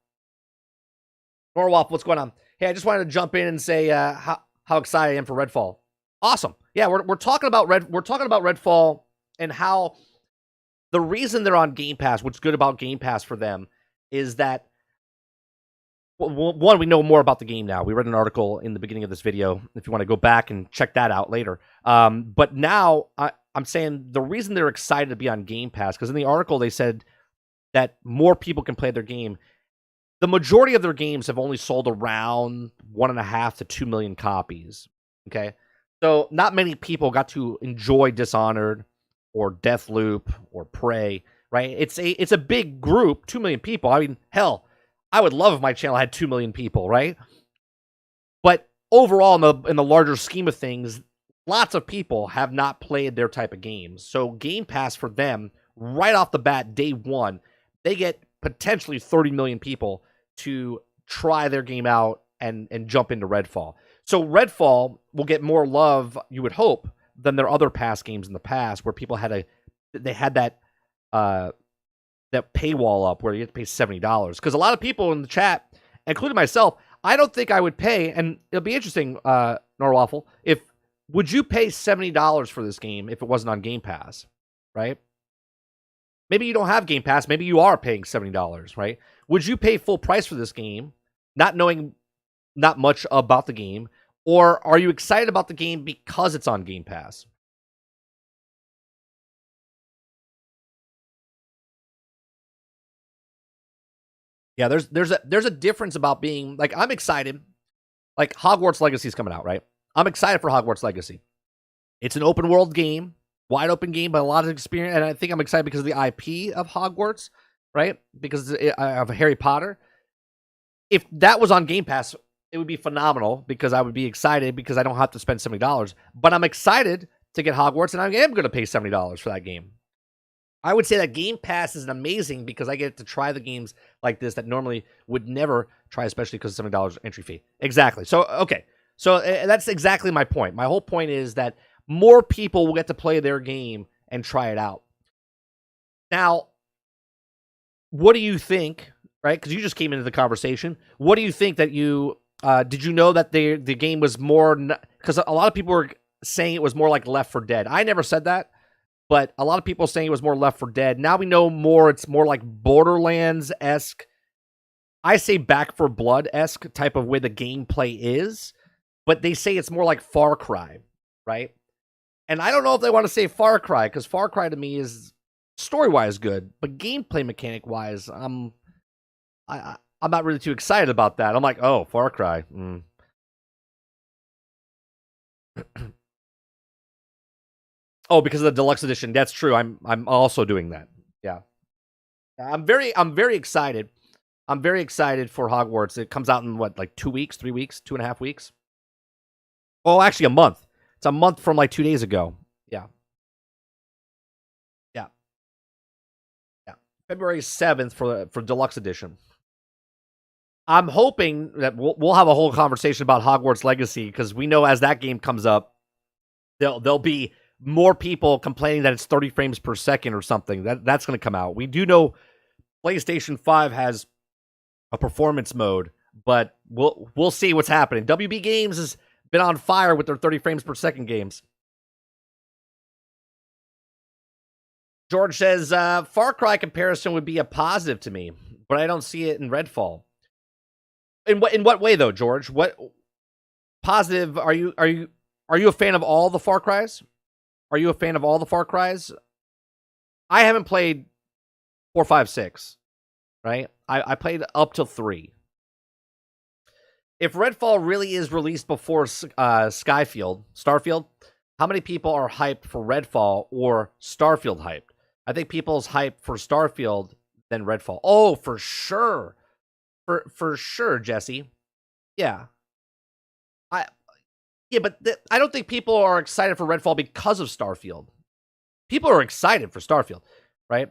Norwalp, what's going on? Hey, I just wanted to jump in and say how excited I am for Redfall. Awesome. Yeah, we're talking about Redfall and how the reason they're on Game Pass, what's good about Game Pass for them, is that one, we know more about the game now. We read an article in the beginning of this video. If you want to go back and check that out later. But now I'm saying the reason they're excited to be on Game Pass, because in the article they said that more people can play their game. The majority of their games have only sold around 1.5 to 2 million copies. Okay, so not many people got to enjoy Dishonored or Deathloop or Prey. Right? It's a big group, 2 million people. I mean, hell, I would love if my channel had 2 million people, right? But overall, in the larger scheme of things, lots of people have not played their type of games. So Game Pass for them, right off the bat, day one, they get potentially 30 million people to try their game out and jump into Redfall. So Redfall will get more love, you would hope, than their other past games in the past, where people had that paywall up where you have to pay $70. Because a lot of people in the chat, including myself, I don't think I would pay, and it'll be interesting, Norwaffle, would you pay $70 for this game if it wasn't on Game Pass, right? Maybe you don't have Game Pass, maybe you are paying $70, right? Would you pay full price for this game, not knowing not much about the game, or are you excited about the game because it's on Game Pass? Yeah, there's a difference about being like, I'm excited. Like Hogwarts Legacy is coming out, right? I'm excited for Hogwarts Legacy. It's an open world game, wide open game, but a lot of experience, and I think I'm excited because of the IP of Hogwarts, right? Because of Harry Potter. If that was on Game Pass, it would be phenomenal because I would be excited because I don't have to spend $70. But I'm excited to get Hogwarts, and I am going to pay $70 for that game. I would say that Game Pass is amazing because I get to try the games like this that normally would never try, especially because of $70 entry fee. Exactly. So, okay. So that's exactly my point. My whole point is that more people will get to play their game and try it out. Now, what do you think, right? Because you just came into the conversation. What do you think that you... did you know that the game was more... Because a lot of people were saying it was more like Left 4 Dead. I never said that. But a lot of people saying it was more Left 4 Dead. Now we know more. It's more like Borderlands-esque. I say Back 4 Blood-esque type of way the gameplay is. But they say it's more like Far Cry, right? And I don't know if they want to say Far Cry, because Far Cry to me is story-wise good. But gameplay mechanic-wise, I'm not really too excited about that. I'm like, oh, Far Cry. Oh, because of the deluxe edition. That's true. I'm also doing that. Yeah. I'm very excited. I'm very excited for Hogwarts. It comes out in what, like 2 weeks, 3 weeks, 2.5 weeks? Oh, actually a month. It's a month from like 2 days ago. Yeah. Yeah. Yeah. February 7th for deluxe edition. I'm hoping that we'll have a whole conversation about Hogwarts Legacy, because we know as that game comes up, there'll be more people complaining that it's 30 frames per second or something. That's going to come out. We do know PlayStation 5 has a performance mode, but we'll see what's happening. WB Games has been on fire with their 30 frames per second games. George says, Far Cry comparison would be a positive to me, but I don't see it in Redfall. In what way though, George? What positive are you a fan of all the Far Cries? Are you a fan of all the Far Cries? I haven't played 4, 5, 6, right? I played up to 3. If Redfall really is released before Starfield, how many people are hyped for Redfall or Starfield hyped? I think people's hyped for Starfield than Redfall. Oh, for sure. For sure, Jesse. Yeah. But I don't think people are excited for Redfall because of Starfield. People are excited for Starfield, right?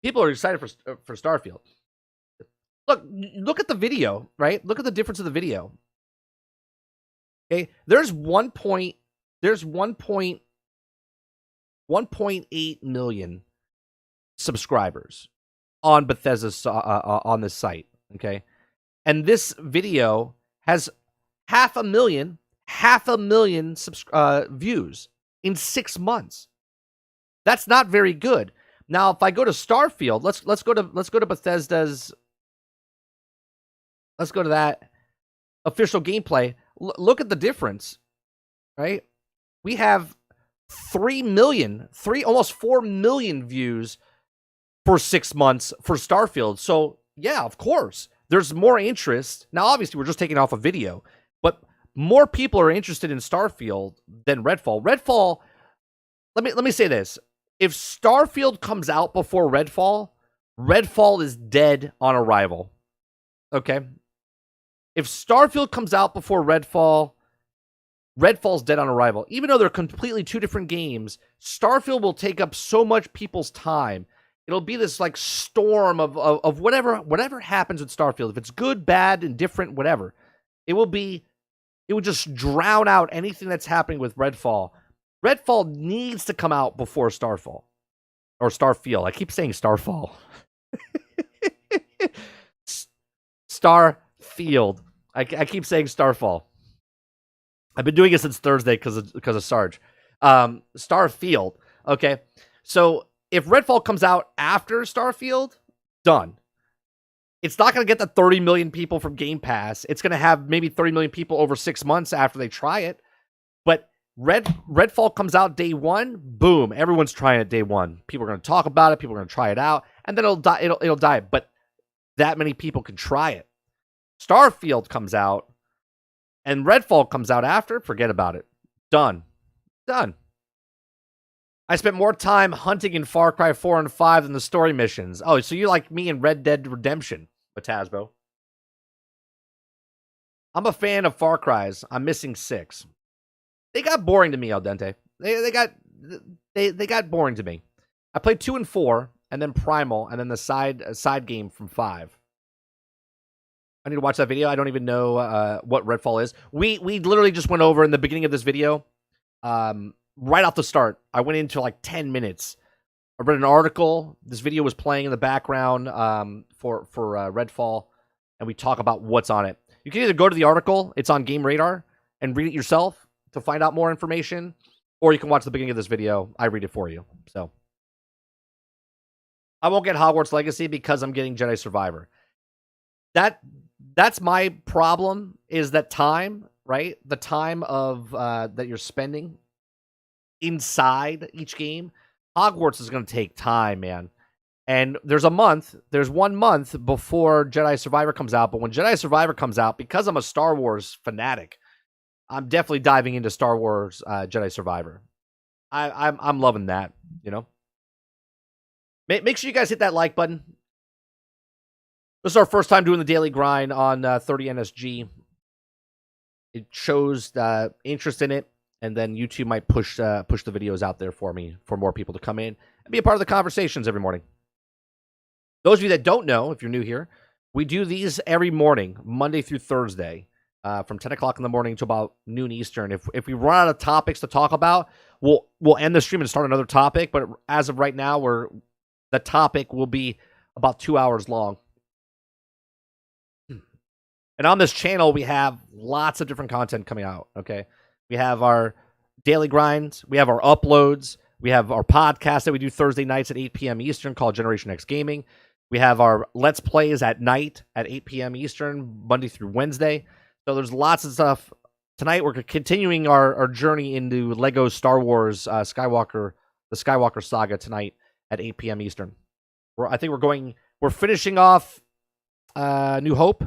People are excited for Starfield. Look at the video, right? Look at the difference of the video. Okay, there's 1.8 million subscribers on Bethesda's on this site. Okay, and this video has 500,000 views in 6 months. That's not very good. Now, if I go to Starfield, let's go to Bethesda's. Let's go to that official gameplay. Look at the difference, right? We have 3 million, almost 4 million views for 6 months for Starfield. So yeah, of course, there's more interest. Now, obviously, we're just taking off a video, but more people are interested in Starfield than Redfall. Redfall, let me say this. If Starfield comes out before Redfall, Redfall is dead on arrival. Okay? If Starfield comes out before Redfall, Redfall's dead on arrival. Even though they're completely two different games, Starfield will take up so much people's time. It'll be this like storm of whatever happens with Starfield. If it's good, bad, indifferent, whatever, it would just drown out anything that's happening with Redfall. Redfall needs to come out before Starfall. Or Starfield. I keep saying Starfall. Starfield. I keep saying Starfall. I've been doing it since Thursday because of Sarge. Starfield. Okay. So if Redfall comes out after Starfield, done. It's not going to get the 30 million people from Game Pass. It's going to have maybe 30 million people over 6 months after they try it. But Redfall comes out day one, boom, everyone's trying it day one. People are going to talk about it. People are going to try it out, and then it'll die. It'll die. But that many people can try it. Starfield comes out, and Redfall comes out after. Forget about it. Done. I spent more time hunting in Far Cry 4 and 5 than the story missions. Oh, so you're like me in Red Dead Redemption, Matasbo. I'm a fan of Far Cry's. I'm missing 6. They got boring to me, Al Dente. They got boring to me. I played 2 and 4, and then Primal, and then the side game from 5. I need to watch that video. I don't even know what Redfall is. We literally just went over in the beginning of this video. Right off the start, I went into like 10 minutes. I read an article. This video was playing in the background for Redfall, and we talk about what's on it. You can either go to the article, it's on Game Radar, and read it yourself to find out more information, or you can watch the beginning of this video. I read it for you. So I won't get Hogwarts Legacy because I'm getting Jedi Survivor. That's my problem, is that time, right? The time of that you're spending inside each game. Hogwarts is going to take time, man. And there's 1 month before Jedi Survivor comes out. But when Jedi Survivor comes out, because I'm a Star Wars fanatic, I'm definitely diving into Star Wars Jedi Survivor. I'm loving that, you know. Make sure you guys hit that like button. This is our first time doing the daily grind on 30 NSG. It shows interest in it, and then YouTube might push the videos out there for me for more people to come in and be a part of the conversations every morning. Those of you that don't know, if you're new here, we do these every morning, Monday through Thursday, from 10 o'clock in the morning to about noon Eastern. If we run out of topics to talk about, we'll end the stream and start another topic. But as of right now, the topic will be about 2 hours long. And on this channel, we have lots of different content coming out, okay? We have our daily grinds. We have our uploads. We have our podcast that we do Thursday nights at 8 p.m. Eastern called Generation X Gaming. We have our Let's Plays at night at 8 p.m. Eastern, Monday through Wednesday. So there's lots of stuff. Tonight, we're continuing our journey into Lego Star Wars the Skywalker Saga tonight at 8 p.m. Eastern. I think we're finishing off New Hope.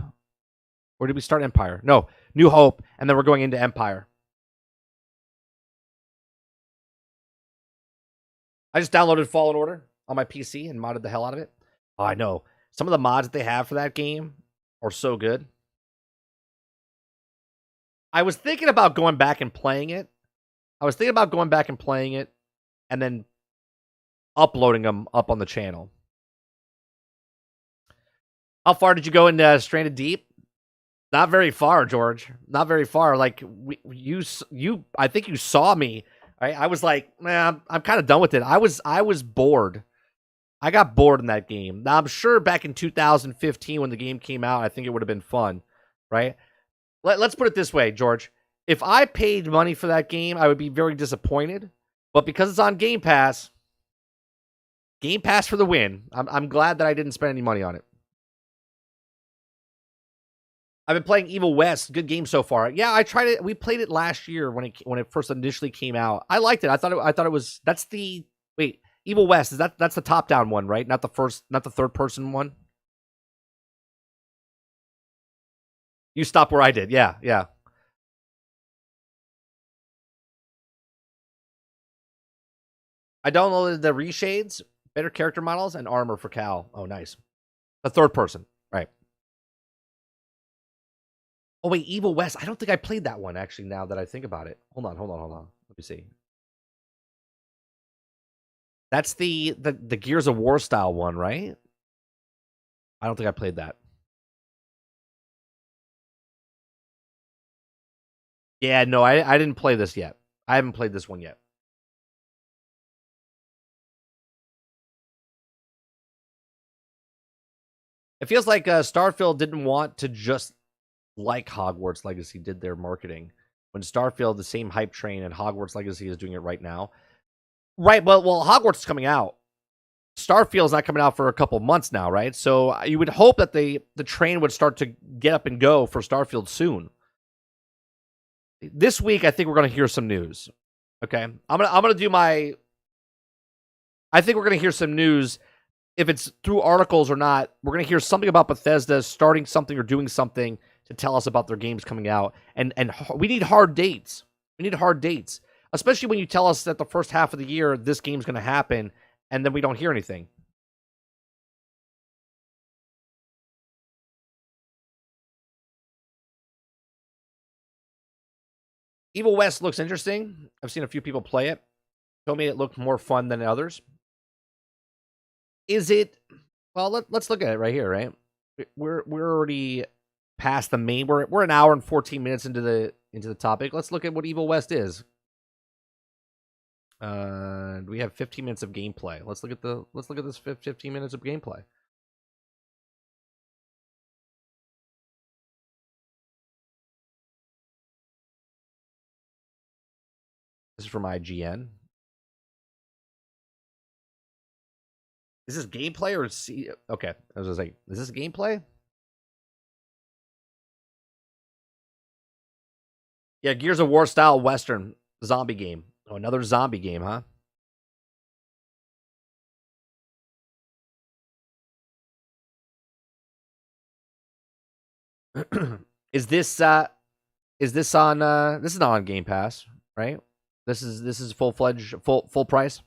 Or did we start Empire? No, New Hope, and then we're going into Empire. I just downloaded Fallen Order on my PC and modded the hell out of it. Oh, I know. Some of the mods that they have for that game are so good. I was thinking about going back and playing it. And then uploading them up on the channel. How far did you go into Stranded Deep? Not very far, George. Not very far. Like I think you saw me. Right? I was like, man, I'm kind of done with it. I was bored. I got bored in that game. Now I'm sure back in 2015 when the game came out, I think it would have been fun, right? Let's put it this way, George. If I paid money for that game, I would be very disappointed. But because it's on Game Pass for the win. I'm glad that I didn't spend any money on it. I've been playing Evil West. Good game so far. Yeah, I tried it. We played it last year when it first initially came out. I liked it. I thought it was. That's the Evil West. That's the top down one, right? Not the third person one. You stop where I did. Yeah. I downloaded the reshades, better character models, and armor for Cal. Oh, nice. The third person, right? Oh, wait, Evil West. I don't think I played that one, actually, now that I think about it. Hold on. Let me see. That's the Gears of War style one, right? I don't think I played that. Yeah, no, I didn't play this yet. I haven't played this one yet. It feels like Starfield didn't want to just like Hogwarts Legacy did their marketing. When Starfield, the same hype train, and Hogwarts Legacy is doing it right now. Right, well, Hogwarts is coming out. Starfield's not coming out for a couple months now, right? So you would hope that the train would start to get up and go for Starfield soon. This week, I think we're going to hear some news. Okay, I'm gonna do my. I think we're going to hear some news. If it's through articles or not, we're going to hear something about Bethesda starting something or doing something to tell us about their games coming out. And we need hard dates. Especially when you tell us that the first half of the year, this game's going to happen, and then we don't hear anything. Evil West looks interesting. I've seen a few people play it. Told me it looked more fun than others. Is it? Well, let's look at it right here, right? We're already past the main. We're an hour and 14 minutes into the topic. Let's look at what Evil West is. We have 15 minutes of gameplay. Let's look at this 15 minutes of gameplay. This is from IGN. Is this gameplay or okay? I was gonna say, is this gameplay? Yeah, Gears of War style Western zombie game. Oh, another zombie game, huh? Is this Is this on? This is not on Game Pass, right? This is full-fledged, full price.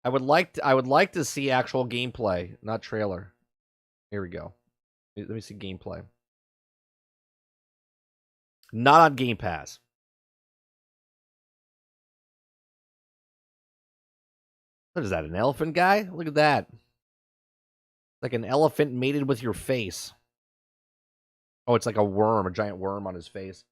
I would like to see actual gameplay, not trailer. Here we go. Let me see gameplay. Not on Game Pass. What is that? An elephant guy? Look at that. Like an elephant mated with your face. Oh, it's like a worm, a giant worm on his face.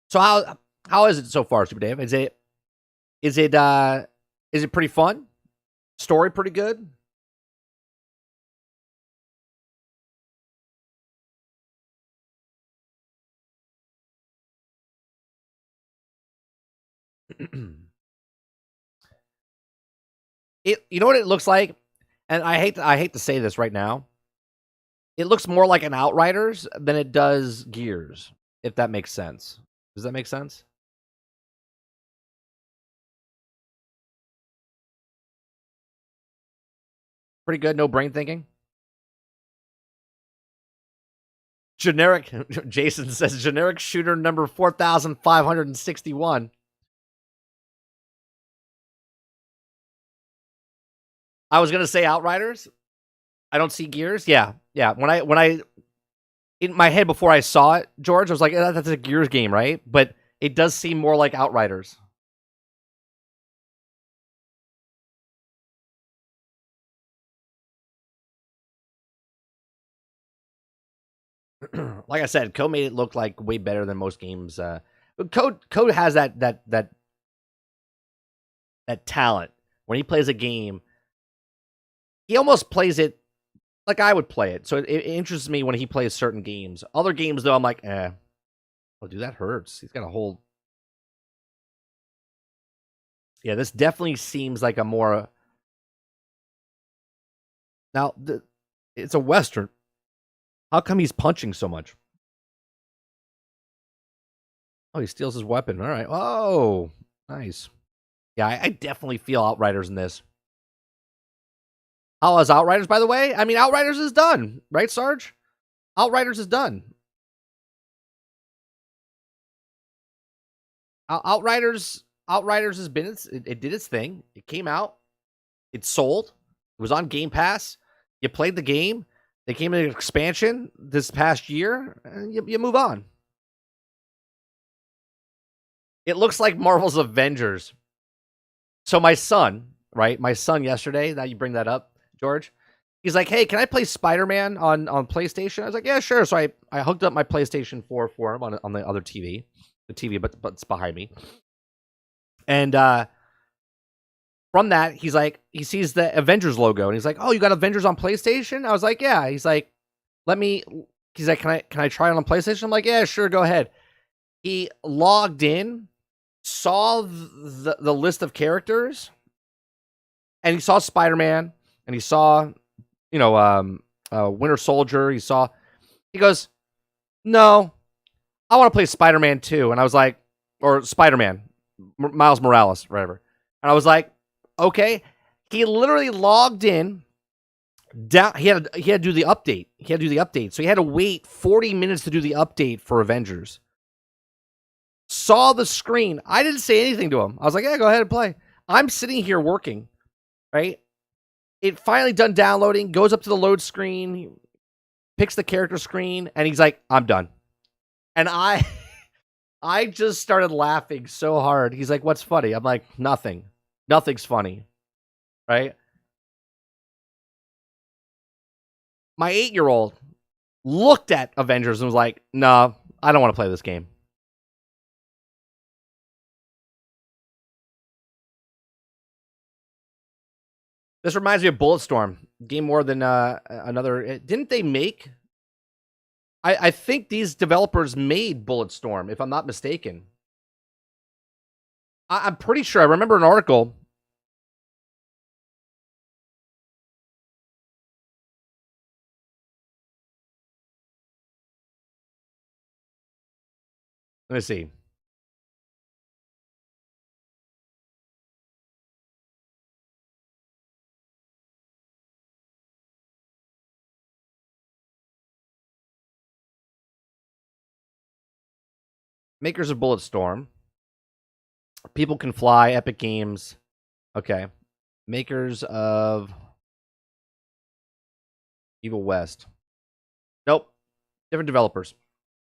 So how is it so far, Super Dave? Is it pretty fun? Story pretty good? You know what it looks like? And I hate to say this right now. It looks more like an Outriders than it does Gears, if that makes sense. Does that make sense? Pretty good, no brain thinking. Generic, Jason says, generic shooter number 4,561. I was gonna say Outriders. I don't see Gears. Yeah. When I in my head before I saw it, George, I was like, that's a Gears game, right? But it does seem more like Outriders. Like I said, Code made it look like way better than most games. Code has that talent. When he plays a game, he almost plays it like I would play it. So it interests me when he plays certain games. Other games, though, I'm like, eh. Oh, dude, that hurts. He's got a whole... Yeah, this definitely seems like a more... Now, it's a Western. How come he's punching so much? Oh, he steals his weapon. All right. Oh, nice. Yeah, I definitely feel Outriders in this. How is Outriders, by the way? I mean, Outriders is done, right, Sarge? Outriders is done. Outriders has been, it did its thing. It came out. It sold. It was on Game Pass. You played the game. They came in an expansion this past year, and you move on. It looks like Marvel's Avengers. So my son, right? My son yesterday, now you bring that up, George. He's like, hey, can I play Spider-Man on PlayStation? I was like, yeah, sure. So I hooked up my PlayStation 4 for him on the other TV. The TV, but it's behind me. And from that, he's like, he sees the Avengers logo, and he's like, oh, you got Avengers on PlayStation? I was like, yeah. He's like, he's like, can I try it on PlayStation? I'm like, yeah, sure, go ahead. He logged in, saw the list of characters, and he saw Spider-Man, and he saw, Winter Soldier. He goes, no, I want to play Spider-Man 2. And I was like, or Spider-Man, Miles Morales, whatever. And I was like, okay. He literally logged in. He had to do the update. So he had to wait 40 minutes to do the update for Avengers. Saw the screen. I didn't say anything to him. I was like, yeah, go ahead and play. I'm sitting here working, right? It finally done downloading, goes up to the load screen, picks the character screen, and he's like, I'm done. And I just started laughing so hard. He's like, what's funny? I'm like, nothing. Nothing's funny. Right? My 8-year-old looked at Avengers and was like, no, I don't want to play this game. This reminds me of Bulletstorm. Game more than another... Didn't they make... I think these developers made Bulletstorm, if I'm not mistaken. I'm pretty sure. I remember an article. Let me see. Makers of Bulletstorm. People Can Fly, Epic Games. Okay. Makers of Evil West. Nope. Different developers.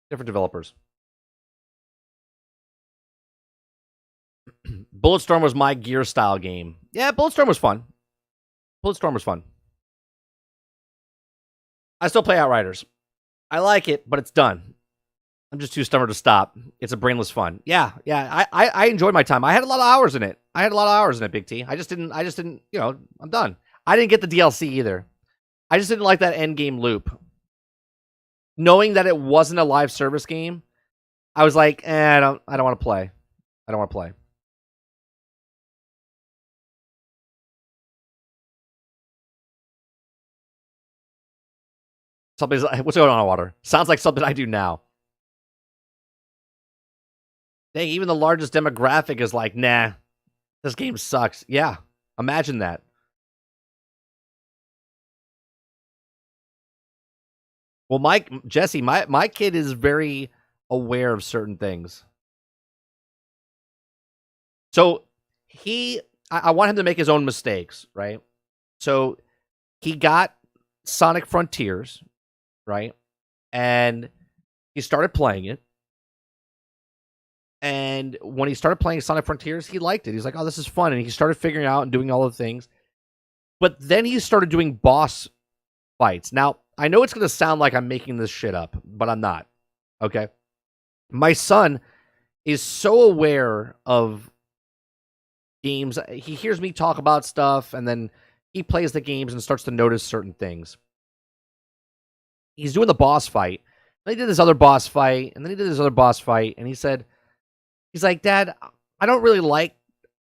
Different developers. Bulletstorm was my Gear style game. Yeah, Bulletstorm was fun. Bulletstorm was fun. I still play Outriders. I like it, but it's done. I'm just too stubborn to stop. It's a brainless fun. Yeah. I enjoyed my time. I had a lot of hours in it. Big T. I just didn't, I'm done. I didn't get the DLC either. I just didn't like that end game loop. Knowing that it wasn't a live service game, I was like, I don't want to play. I don't want to play. Something's like, what's going on, Water? Sounds like something I do now. Dang, even the largest demographic is like, nah, this game sucks. Yeah, imagine that. Well, Jesse, my kid is very aware of certain things. So I want him to make his own mistakes, right? So he got Sonic Frontiers, right? And he started playing it. And when he started playing Sonic Frontiers, he liked it. He's like, oh, this is fun. And he started figuring out and doing all the things. But then he started doing boss fights. Now, I know it's going to sound like I'm making this shit up, but I'm not. Okay? My son is so aware of games. He hears me talk about stuff, and then he plays the games and starts to notice certain things. He's doing the boss fight. Then he did this other boss fight, and then he did this other boss fight, and he's like, Dad, I don't really like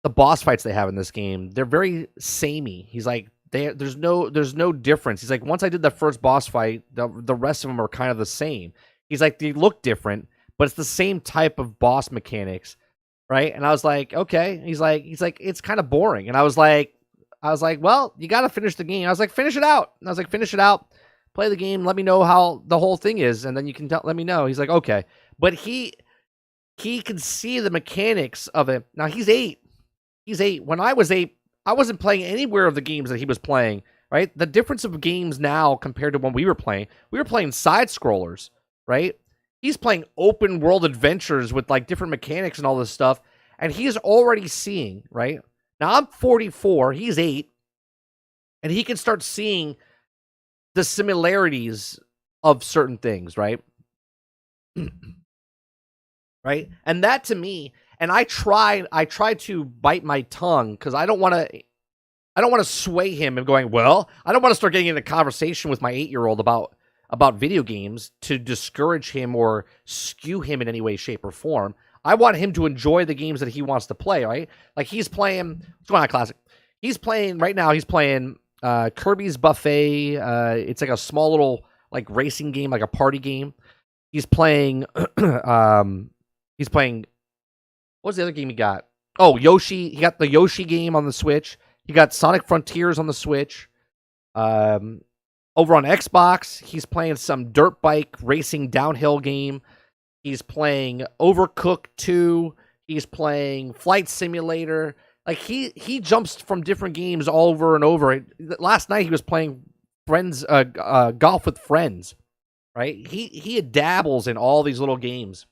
the boss fights they have in this game. They're very samey. He's like, there's no difference. He's like, once I did the first boss fight, the rest of them are kind of the same. He's like, they look different, but it's the same type of boss mechanics, right? And I was like, okay. He's like, it's kind of boring. And I was like, well, you got to finish the game. I was like, finish it out. And I was like, finish it out. Play the game. Let me know how the whole thing is, and then you can let me know. He's like, okay. But he can see the mechanics of it. Now, he's 8. He's 8. When I was 8, I wasn't playing anywhere of the games that he was playing, right? The difference of games now compared to when we were playing side-scrollers, right? He's playing open-world adventures with, like, different mechanics and all this stuff, and he's already seeing, right? Now, I'm 44. He's 8. And he can start seeing the similarities of certain things, right? Right? And that to me, and I try to bite my tongue because I don't want to sway him and going, well, I don't want to start getting into a conversation with my 8-year-old about video games to discourage him or skew him in any way, shape, or form. I want him to enjoy the games that he wants to play, right? Like he's playing, what's going on, Classic? He's playing Kirby's Buffet. It's like a small little like racing game, like a party game. He's playing what's the other game he got? Oh, Yoshi. He got the Yoshi game on the Switch. He got Sonic Frontiers on the Switch. Over on Xbox, he's playing some dirt bike racing downhill game. He's playing Overcooked 2. He's playing Flight Simulator. Like he jumps from different games all over and over. Last night he was playing golf with friends, right? He dabbles in all these little games.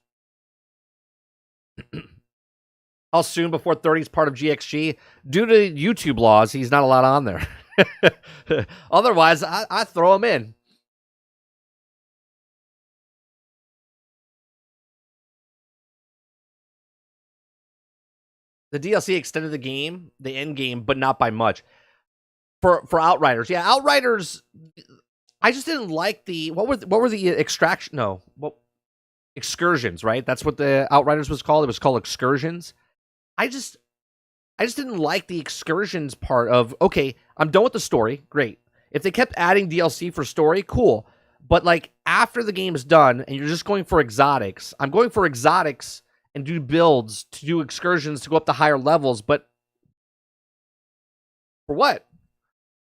How soon before 30 is part of GXG? Due to YouTube laws, he's not allowed on there. Otherwise, I throw him in. The DLC extended the game, the end game, but not by much. For Outriders, yeah, Outriders. I just didn't like what were the extraction? No, excursions, right? That's what the Outriders was called. It was called excursions. I just didn't like the excursions part of. Okay, I'm done with the story. Great. If they kept adding DLC for story, cool. But like after the game is done and you're just going for exotics, I'm going for exotics and do builds to do excursions to go up to higher levels, but for what?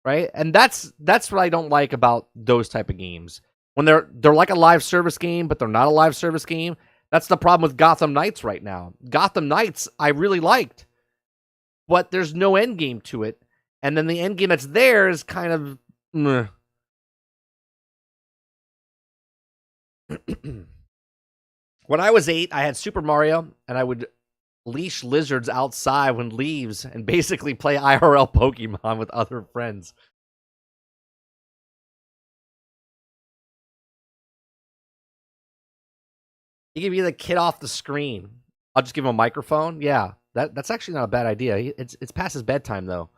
Right? And that's what I don't like about those type of games. When they're like a live service game, but they're not a live service game. That's the problem with Gotham Knights right now. Gotham Knights, I really liked, but there's no end game to it. And then the end game that's there is kind of meh. When I was 8, I had Super Mario, and I would leash lizards outside when leaves and basically play IRL Pokemon with other friends. You give the kid off the screen. I'll just give him a microphone. Yeah, that's actually not a bad idea. It's past his bedtime though.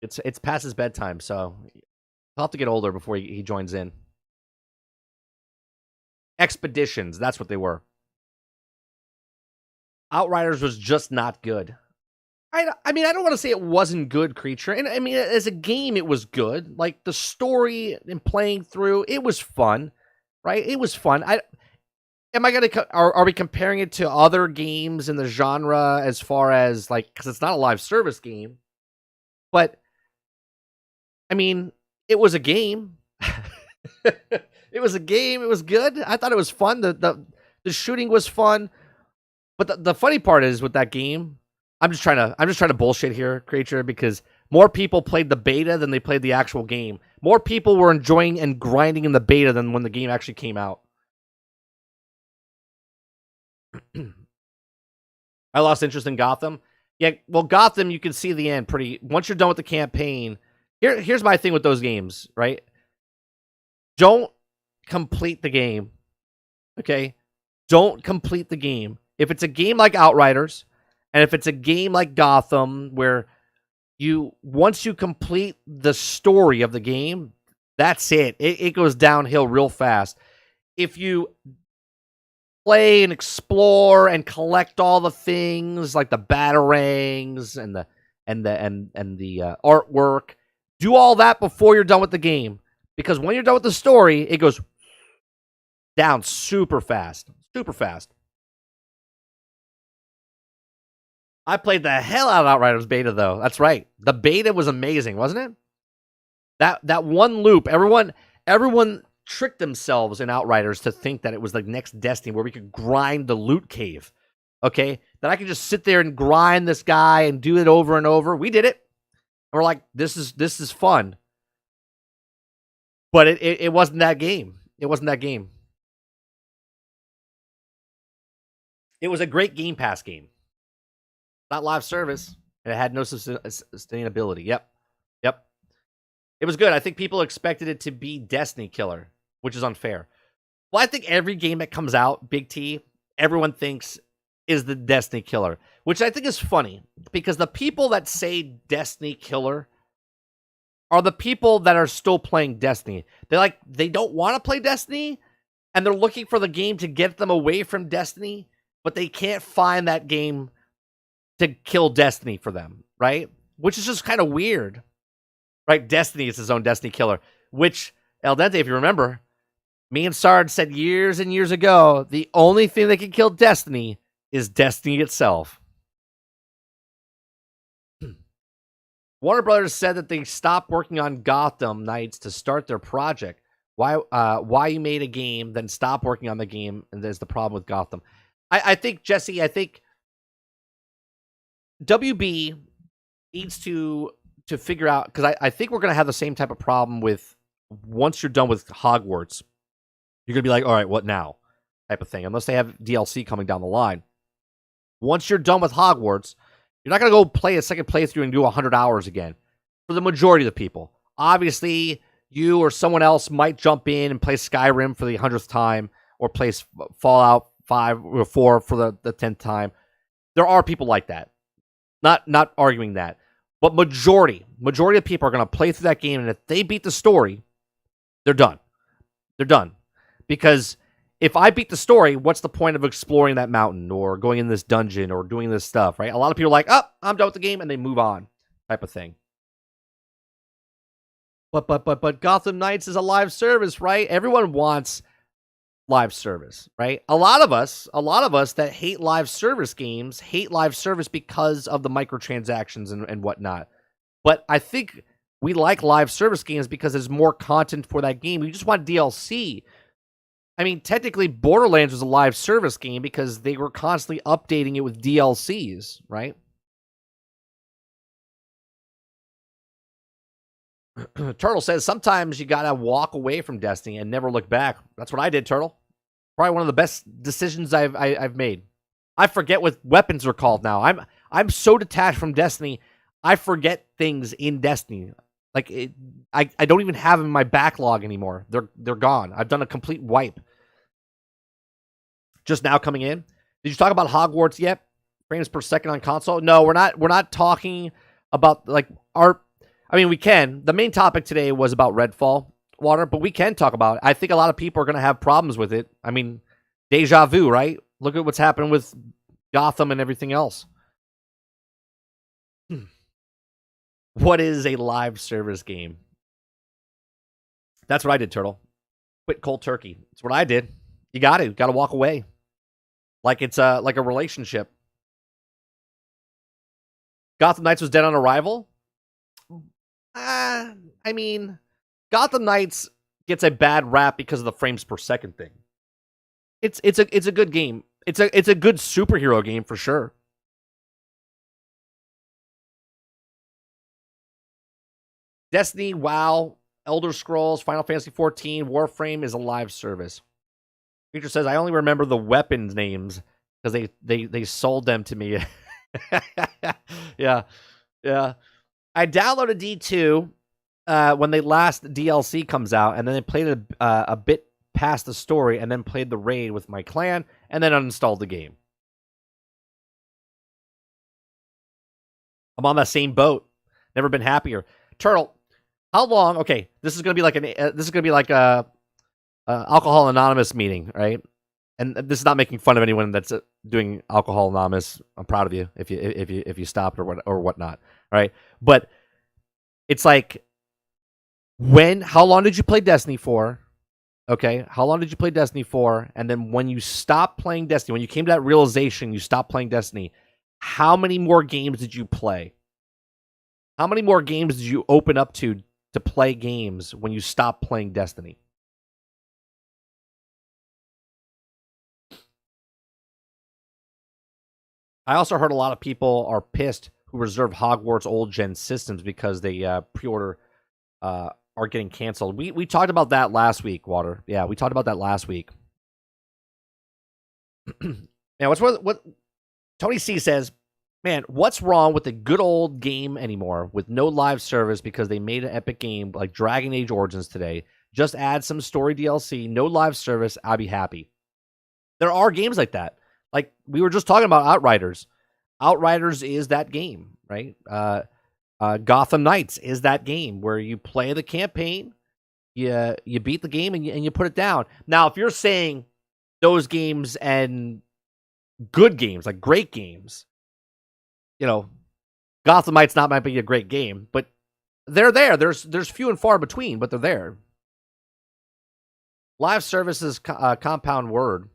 It's past his bedtime, so he'll have to get older before he joins in. Expeditions, that's what they were. Outriders was just not good. I mean, I don't want to say it wasn't good, Creature. And I mean, as a game, it was good. Like, the story and playing through, it was fun, right? It was fun. Are we comparing it to other games in the genre as far as, like, because it's not a live service game, but, I mean, it was a game. It was a game. It was good. I thought it was fun. The shooting was fun. But the funny part is with that game, I'm just trying to bullshit here, Creature, because more people played the beta than they played the actual game. More people were enjoying and grinding in the beta than when the game actually came out. I lost interest in Gotham. Yeah, well, Gotham, you can see the end pretty. Once you're done with the campaign, here's my thing with those games, right? Don't complete the game, okay? Don't complete the game. If it's a game like Outriders, and if it's a game like Gotham, where once you complete the story of the game, that's it. It goes downhill real fast. If you play and explore and collect all the things like the batarangs and the artwork, do all that before you're done with the game. Because when you're done with the story, it goes down super fast. Super fast. I played the hell out of Outriders beta, though. That's right. The beta was amazing, wasn't it? That one loop, everyone tricked themselves in Outriders to think that it was the next Destiny where we could grind the loot cave. Okay? That I could just sit there and grind this guy and do it over and over. We did it. And we're like, this is fun. But it wasn't that game. It wasn't that game. It was a great Game Pass game. Not live service. And it had no sustainability. Yep. It was good. I think people expected it to be Destiny killer, which is unfair. Well, I think every game that comes out, Big T, everyone thinks is the Destiny killer, which I think is funny because the people that say Destiny killer are the people that are still playing Destiny. They don't want to play Destiny, and they're looking for the game to get them away from Destiny, but they can't find that game to kill Destiny for them, right? Which is just kind of weird, right? Destiny is his own Destiny killer, which, El Dente, if you remember, me and Sard said years and years ago, the only thing that can kill Destiny is Destiny itself. Warner Brothers said that they stopped working on Gotham Knights to start their project. Why you made a game, then stop working on the game, and there's the problem with Gotham. I think, Jesse, WB needs to figure out, because I think we're going to have the same type of problem with once you're done with Hogwarts. You're going to be like, all right, what now? Type of thing, unless they have DLC coming down the line. Once you're done with Hogwarts, you're not going to go play a second playthrough and do 100 hours again. For the majority of the people. Obviously, you or someone else might jump in and play Skyrim for the 100th time, or play Fallout 5 or 4 for the 10th time. There are people like that. Not arguing that. But majority of people are going to play through that game, and if they beat the story, they're done. They're done. Because if I beat the story, what's the point of exploring that mountain or going in this dungeon or doing this stuff, right? A lot of people are like, oh, I'm done with the game, and they move on, type of thing. But Gotham Knights is a live service, right? Everyone wants live service, right? A lot of us that hate live service games hate live service because of the microtransactions and whatnot. But I think we like live service games because there's more content for that game. We just want DLC. I mean, technically, Borderlands was a live service game because they were constantly updating it with DLCs, right? Turtle says, sometimes you gotta walk away from Destiny and never look back. That's what I did, Turtle. Probably one of the best decisions I've made. I forget what weapons are called now. I'm so detached from Destiny, I forget things in Destiny. Like, I don't even have them in my backlog anymore. They're gone. I've done a complete wipe. Just now coming in. Did you talk about Hogwarts yet? Frames per second on console? No, we're not talking about like our. I mean, we can. The main topic today was about Redfall, Water, but we can talk about it. I think a lot of people are going to have problems with it. I mean, deja vu, right? Look at what's happened with Gotham and everything else. What is a live service game? That's what I did, Turtle. Quit cold turkey. That's what I did. You got to walk away. Like it's like a relationship. Gotham Knights was dead on arrival. I mean, Gotham Knights gets a bad rap because of the frames per second thing. It's a good game. It's a good superhero game for sure. Destiny, WoW, Elder Scrolls, Final Fantasy 14, Warframe is a live service. Feature says, I only remember the weapons names because they sold them to me. Yeah. I downloaded D2 when the last DLC comes out, and then I played a bit past the story, and then played the raid with my clan, and then uninstalled the game. I'm on that same boat. Never been happier. Turtle, how long? Okay, this is gonna be like a Alcohol Anonymous meeting, right? And this is not making fun of anyone that's doing Alcohol Anonymous. I'm proud of you if you stopped or whatnot, right? But it's like, how long did you play Destiny for? Okay, how long did you play Destiny for? And then when you stopped playing Destiny, when you came to that realization you stopped playing Destiny, how many more games did you play? How many more games did you open up to play games when you stopped playing Destiny? I also heard a lot of people are pissed who reserve Hogwarts old gen systems because they pre-order are getting canceled. We talked about that last week, Water. Yeah, we talked about that last week. Now, what Tony C says, man, what's wrong with the good old game anymore with no live service because they made an epic game like Dragon Age Origins today? Just add some story DLC, no live service, I'll be happy. There are games like that. Like we were just talking about Outriders. Outriders is that game, right? Gotham Knights is that game where you play the campaign, you beat the game, and you put it down. Now, if you're saying those games and good games, like great games, Gotham Knights might be a great game, but they're there. There's few and far between, but they're there. Live services, compound word,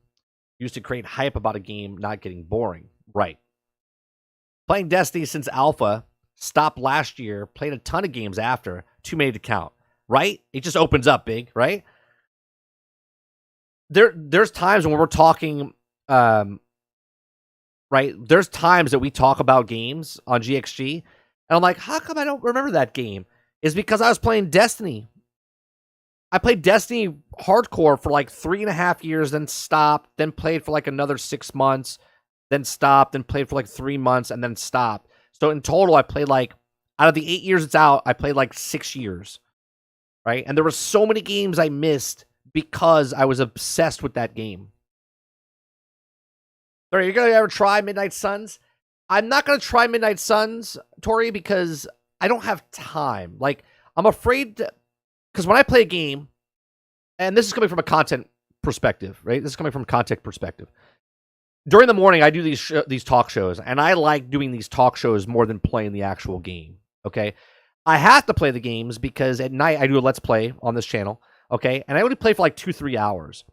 used to create hype about a game not getting boring. Right. Playing Destiny since alpha, stopped last year, played a ton of games after, too many to count. Right? It just opens up big, right? There's times when we're talking, right? There's times that we talk about games on GXG, and I'm like, how come I don't remember that game? It's because I was playing Destiny. I played Destiny hardcore for like 3.5 years, then stopped, then played for like another 6 months, then stopped, then played for like 3 months, and then stopped. So in total, I played like, out of the 8 years it's out, I played like 6 years, right? And there were so many games I missed because I was obsessed with that game. Tori, you're going to ever try Midnight Suns? I'm not going to try Midnight Suns, Tori, because I don't have time. Like, I'm afraid to, because when I play a game, and this is coming from a content perspective, right? This is coming from a content perspective. During the morning, I do these talk shows, and I like doing these talk shows more than playing the actual game, okay? I have to play the games because at night I do a Let's Play on this channel, okay? And I only play for like 2-3 hours.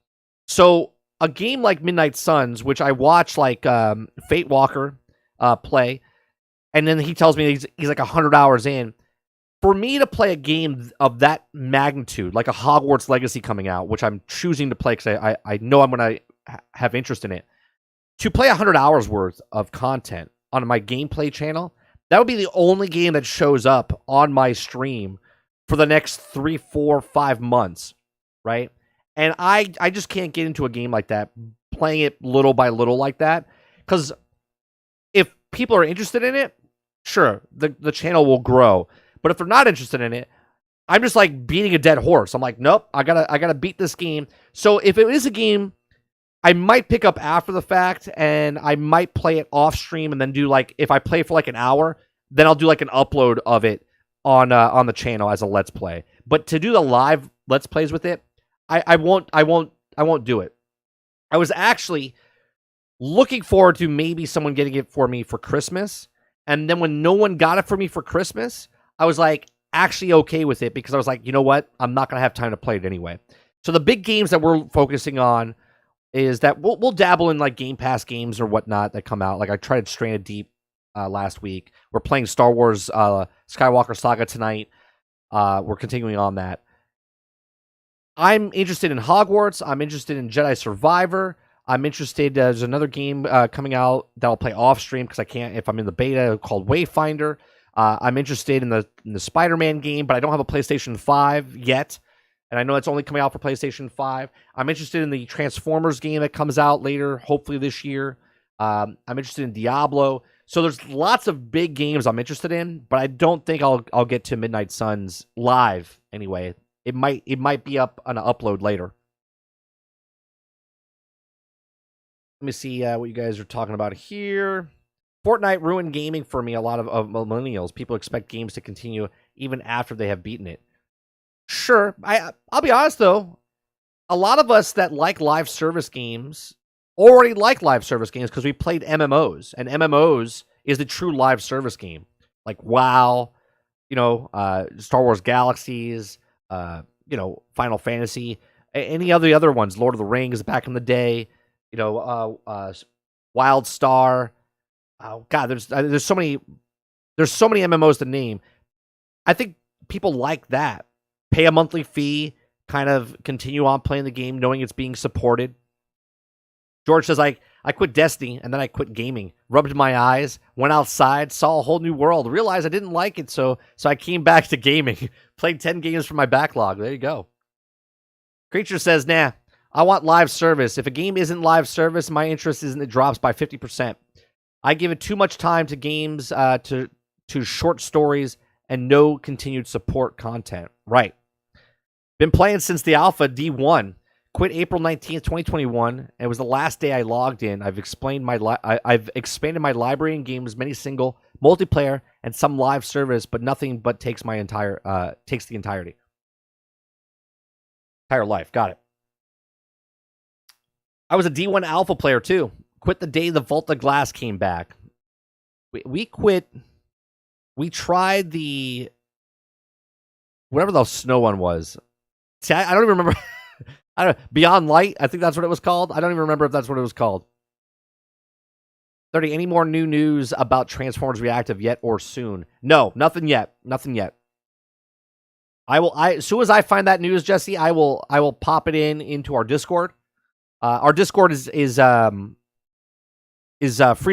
So a game like Midnight Suns, which I watch like Fate Walker play, and then he tells me he's like 100 hours in. for me to play a game of that magnitude, like a Hogwarts Legacy coming out, which I'm choosing to play because I know I'm going to have interest in it, to play 100 hours worth of content on my gameplay channel, that would be the only game that shows up on my stream for the next 3, 4, 5 months, right? And I just can't get into a game like that, playing it little by little like that, because if people are interested in it, sure, the channel will grow. But if they're not interested in it, I'm just like beating a dead horse. I'm like, nope, I gotta beat this game. So if it is a game I might pick up after the fact, and I might play it off stream, and then do like, if I play for like an hour, then I'll do like an upload of it on the channel as a let's play. But to do the live let's plays with it, I won't do it. I was actually looking forward to maybe someone getting it for me for Christmas, and then when no one got it for me for Christmas, I was like actually okay with it, because I was like, you know what, I'm not gonna have time to play it anyway. So the big games that we're focusing on is that we'll dabble in like Game Pass games or whatnot that come out. Like I tried Stranded Deep last week. We're playing Star Wars Skywalker Saga tonight. We're continuing on that. I'm interested in Hogwarts. I'm interested in Jedi Survivor. I'm interested. There's another game coming out that I'll play off stream because I can't if I'm in the beta, called Wayfinder. I'm interested in the Spider-Man game, but I don't have a PlayStation 5 yet. And I know it's only coming out for PlayStation 5. I'm interested in the Transformers game that comes out later, hopefully this year. I'm interested in Diablo. So there's lots of big games I'm interested in, but I don't think I'll get to Midnight Suns live anyway. It might be up on an upload later. Let me see what you guys are talking about here. Fortnite ruined gaming for me. A lot of millennials. People expect games to continue even after they have beaten it. Sure. I'll be honest, though. A lot of us that like live service games already like live service games because we played MMOs. And MMOs is the true live service game. Like WoW, Star Wars Galaxies, Final Fantasy, any of the other ones, Lord of the Rings back in the day, Wild Star. Oh, God, there's so many MMOs to name. I think people like that. Pay a monthly fee, kind of continue on playing the game, knowing it's being supported. George says, I quit Destiny, and then I quit gaming. Rubbed my eyes, went outside, saw a whole new world, realized I didn't like it, so I came back to gaming. Played 10 games from my backlog. There you go. Creature says, nah, I want live service. If a game isn't live service, my interest is in it drops by 50%. I give it too much time to games, to short stories, and no continued support content. Right. Been playing since the alpha D1. Quit April 19th, 2021. It was the last day I logged in. I've expanded my library and games, many single, multiplayer, and some live service, but nothing but takes the entire life. Got it. I was a D1 alpha player too. Quit the day the Vault of Glass came back. We quit. We tried the whatever the snow one was. See, I don't even remember. I don't know. Beyond Light, I think that's what it was called. I don't even remember if that's what it was called. 30, any more new news about Transformers Reactive yet or soon? No, nothing yet. Nothing yet. As soon as I find that news, Jesse, I will pop it into our Discord. Our Discord is free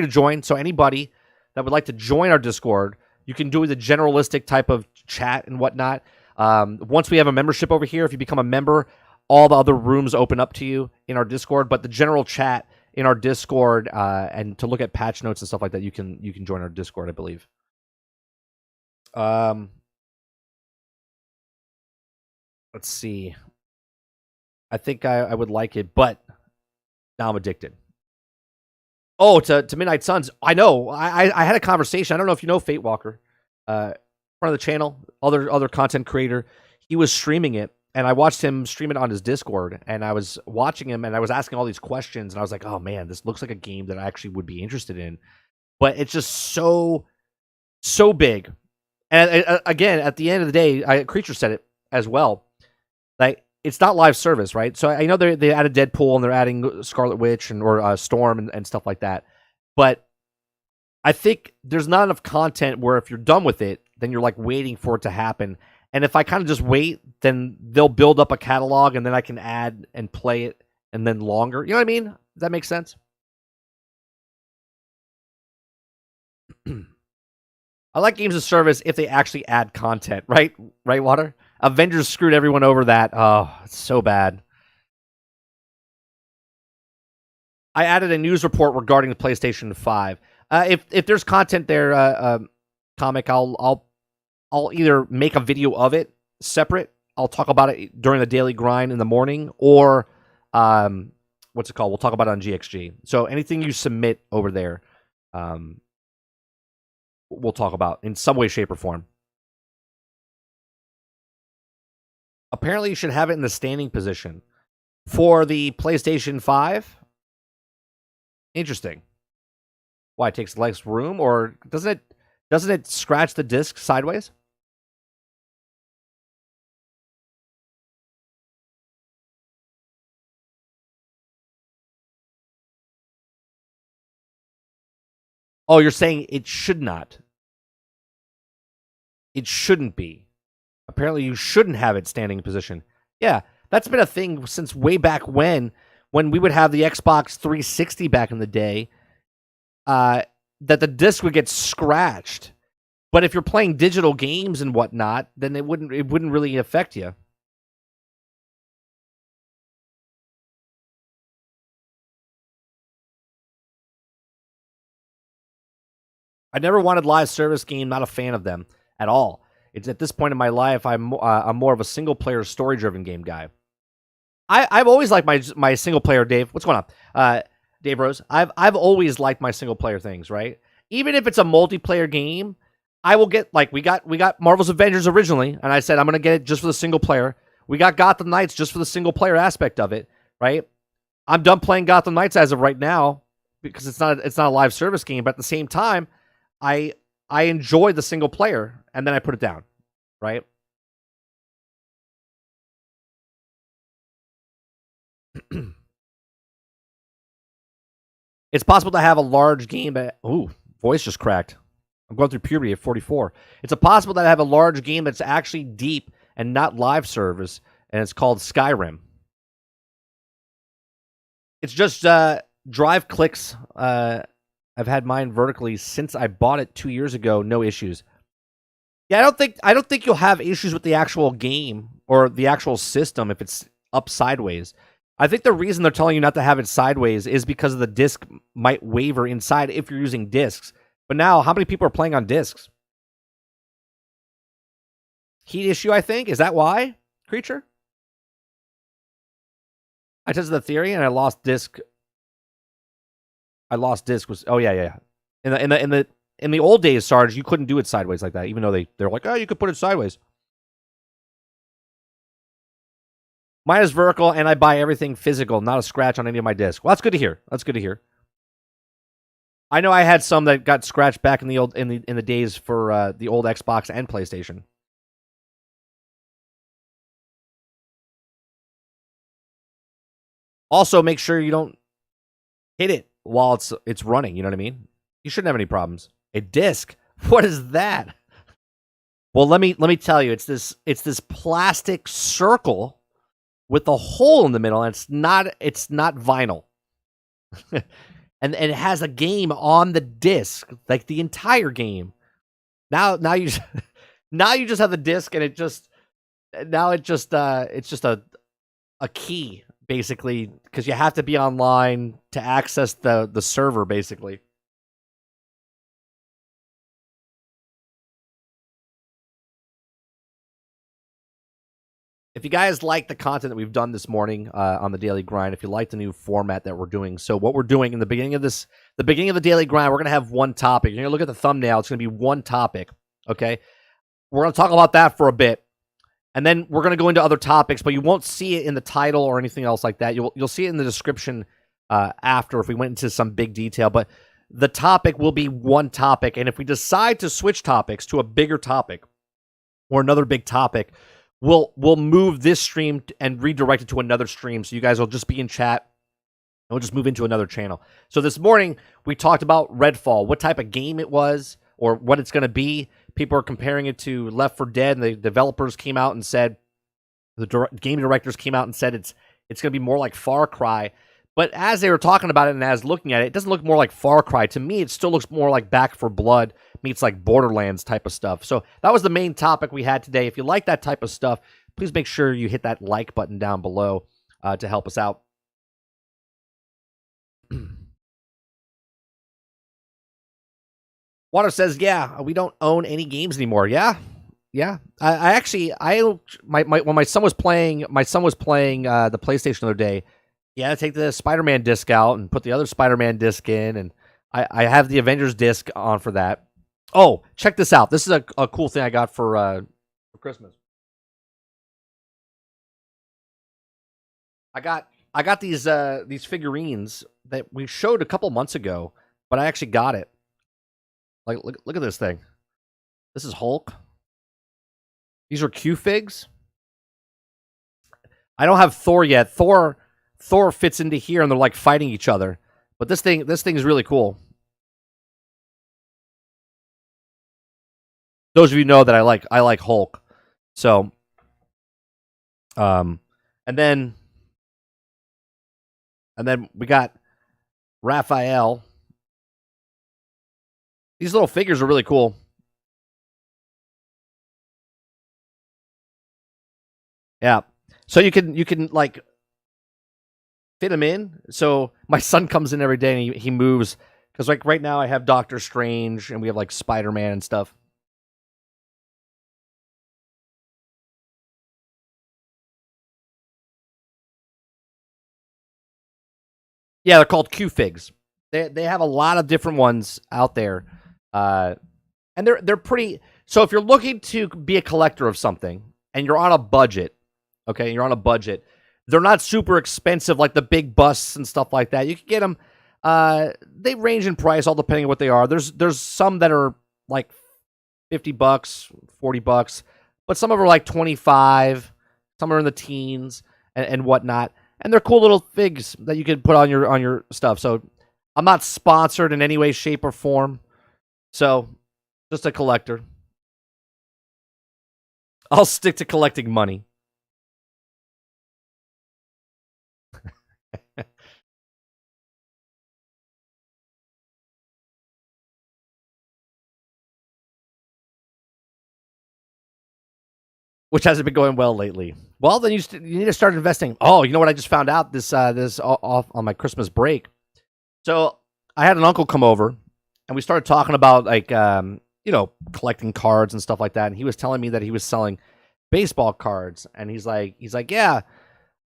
to join, so anybody that would like to join our Discord, you can do the generalistic type of chat and whatnot. Once we have a membership over here, if you become a member, all the other rooms open up to you in our Discord. But the general chat in our Discord, and to look at patch notes and stuff like that, you can join our Discord, I believe. Let's see. I think I would like it, but now I'm addicted. Oh, to Midnight Suns. I know. I had a conversation. I don't know if you know Fate Walker, front of the channel, other content creator. He was streaming it, and I watched him stream it on his Discord. And I was watching him, and I was asking all these questions, and I was like, "Oh man, this looks like a game that I actually would be interested in." But it's just so big. And again, at the end of the day, Creature said it as well. Like, it's not live service, right? So I know they added Deadpool and they're adding Scarlet Witch or Storm and stuff like that. But I think there's not enough content where if you're done with it, then you're like waiting for it to happen. And if I kind of just wait, then they'll build up a catalog and then I can add and play it and then longer. You know what I mean? Does that make sense? I like games of service if they actually add content, right? Right, Water? Avengers screwed everyone over that. Oh, it's so bad. I added a news report regarding the PlayStation 5. If there's content there, Comic, I'll either make a video of it separate. I'll talk about it during the daily grind in the morning, or what's it called? We'll talk about it on GXG. So anything you submit over there, we'll talk about in some way, shape, or form. Apparently, you should have it in the standing position for the PlayStation 5. Interesting. Why, it takes less room, or doesn't it scratch the disc sideways? Oh, you're saying it should not. It shouldn't be. Apparently, you shouldn't have it standing position. Yeah, that's been a thing since way back when we would have the Xbox 360 back in the day, that the disc would get scratched. But if you're playing digital games and whatnot, then it wouldn't really affect you. I never wanted live service game. Not a fan of them at all. It's at this point in my life, I'm more of a single player story driven game guy. I've always liked my single player. Dave, what's going on? Dave Rose. I've always liked my single player things. Right, even if it's a multiplayer game, I will get, like, we got Marvel's Avengers originally, and I said I'm gonna get it just for the single player. We got Gotham Knights just for the single player aspect of it. Right, I'm done playing Gotham Knights as of right now because it's not a live service game, but at the same time, I enjoy the single player, and then I put it down, right? It's possible to have a large game that... Ooh, voice just cracked. I'm going through puberty at 44. It's possible that I have a large game that's actually deep and not live service, and it's called Skyrim. It's just drive clicks. I've had mine vertically since I bought it 2 years ago. No issues. Yeah, I don't think you'll have issues with the actual game or the actual system if it's up sideways. I think the reason they're telling you not to have it sideways is because of the disc might waver inside if you're using discs. But now, how many people are playing on discs? Heat issue, I think. Is that why, Creature? I tested the theory and I lost disc. Oh yeah. In the old days, Sarge, you couldn't do it sideways like that, even though they're like, oh, you could put it sideways. Mine is vertical, and I buy everything physical, not a scratch on any of my discs. Well, that's good to hear. That's good to hear. I know I had some that got scratched back in the days for the old Xbox and PlayStation. Also, make sure you don't hit it while it's running. You know what I mean? You shouldn't have any problems. A disc? What is that? Well, let me tell you, it's this plastic circle with a hole in the middle, and it's not vinyl. and it has a game on the disc, like the entire game. Now you just have the disc, and it's just a key, basically, because you have to be online to access the server, basically. If you guys like the content that we've done this morning on the Daily Grind, if you like the new format that we're doing, so what we're doing in the beginning of the Daily Grind, we're going to have one topic. You're going to look at the thumbnail. It's going to be one topic, okay? We're going to talk about that for a bit, and then we're going to go into other topics, but you won't see it in the title or anything else like that. You'll see it in the description after if we went into some big detail, but the topic will be one topic, and if we decide to switch topics to a bigger topic or another big topic, We'll move this stream and redirect it to another stream, so you guys will just be in chat, and we'll just move into another channel. So this morning, we talked about Redfall, what type of game it was, or what it's going to be. People are comparing it to Left 4 Dead, and the developers came out and said, game directors came out and said it's going to be more like Far Cry. But as they were talking about it and as looking at it, it doesn't look more like Far Cry. To me, it still looks more like Back 4 Blood meets like Borderlands type of stuff. So that was the main topic we had today. If you like that type of stuff, please make sure you hit that like button down below to help us out. Water says, yeah, we don't own any games anymore. Yeah. When my son was playing the PlayStation the other day. Yeah, I take the Spider-Man disc out and put the other Spider-Man disc in, and I have the Avengers disc on for that. Oh, check this out. This is a cool thing I got for Christmas. I got these figurines that we showed a couple months ago, but I actually got it. Like, look at this thing. This is Hulk. These are Q-figs. I don't have Thor yet. Thor fits into here, and they're like fighting each other. But this thing is really cool. Those of you know that I like Hulk. So, and then we got Raphael. These little figures are really cool. Yeah. So you can like fit them in. So my son comes in every day and he moves, because like right now I have Doctor Strange and we have like Spider-Man and stuff. Yeah, they're called Q-figs. They have a lot of different ones out there. And they're pretty. So if you're looking to be a collector of something and you're on a budget, okay, you're on a budget, they're not super expensive like the big busts and stuff like that. You can get them. They range in price, all depending on what they are. There's some that are like $50, $40, but some of them are like 25. Some are in the teens and whatnot. And they're cool little figs that you can put on your stuff. So I'm not sponsored in any way, shape, or form. So just a collector. I'll stick to collecting money. Which hasn't been going well lately. Well, then you need to start investing. Oh, you know what I just found out this off on my Christmas break. So I had an uncle come over, and we started talking about like collecting cards and stuff like that. And he was telling me that he was selling baseball cards, and he's like, yeah,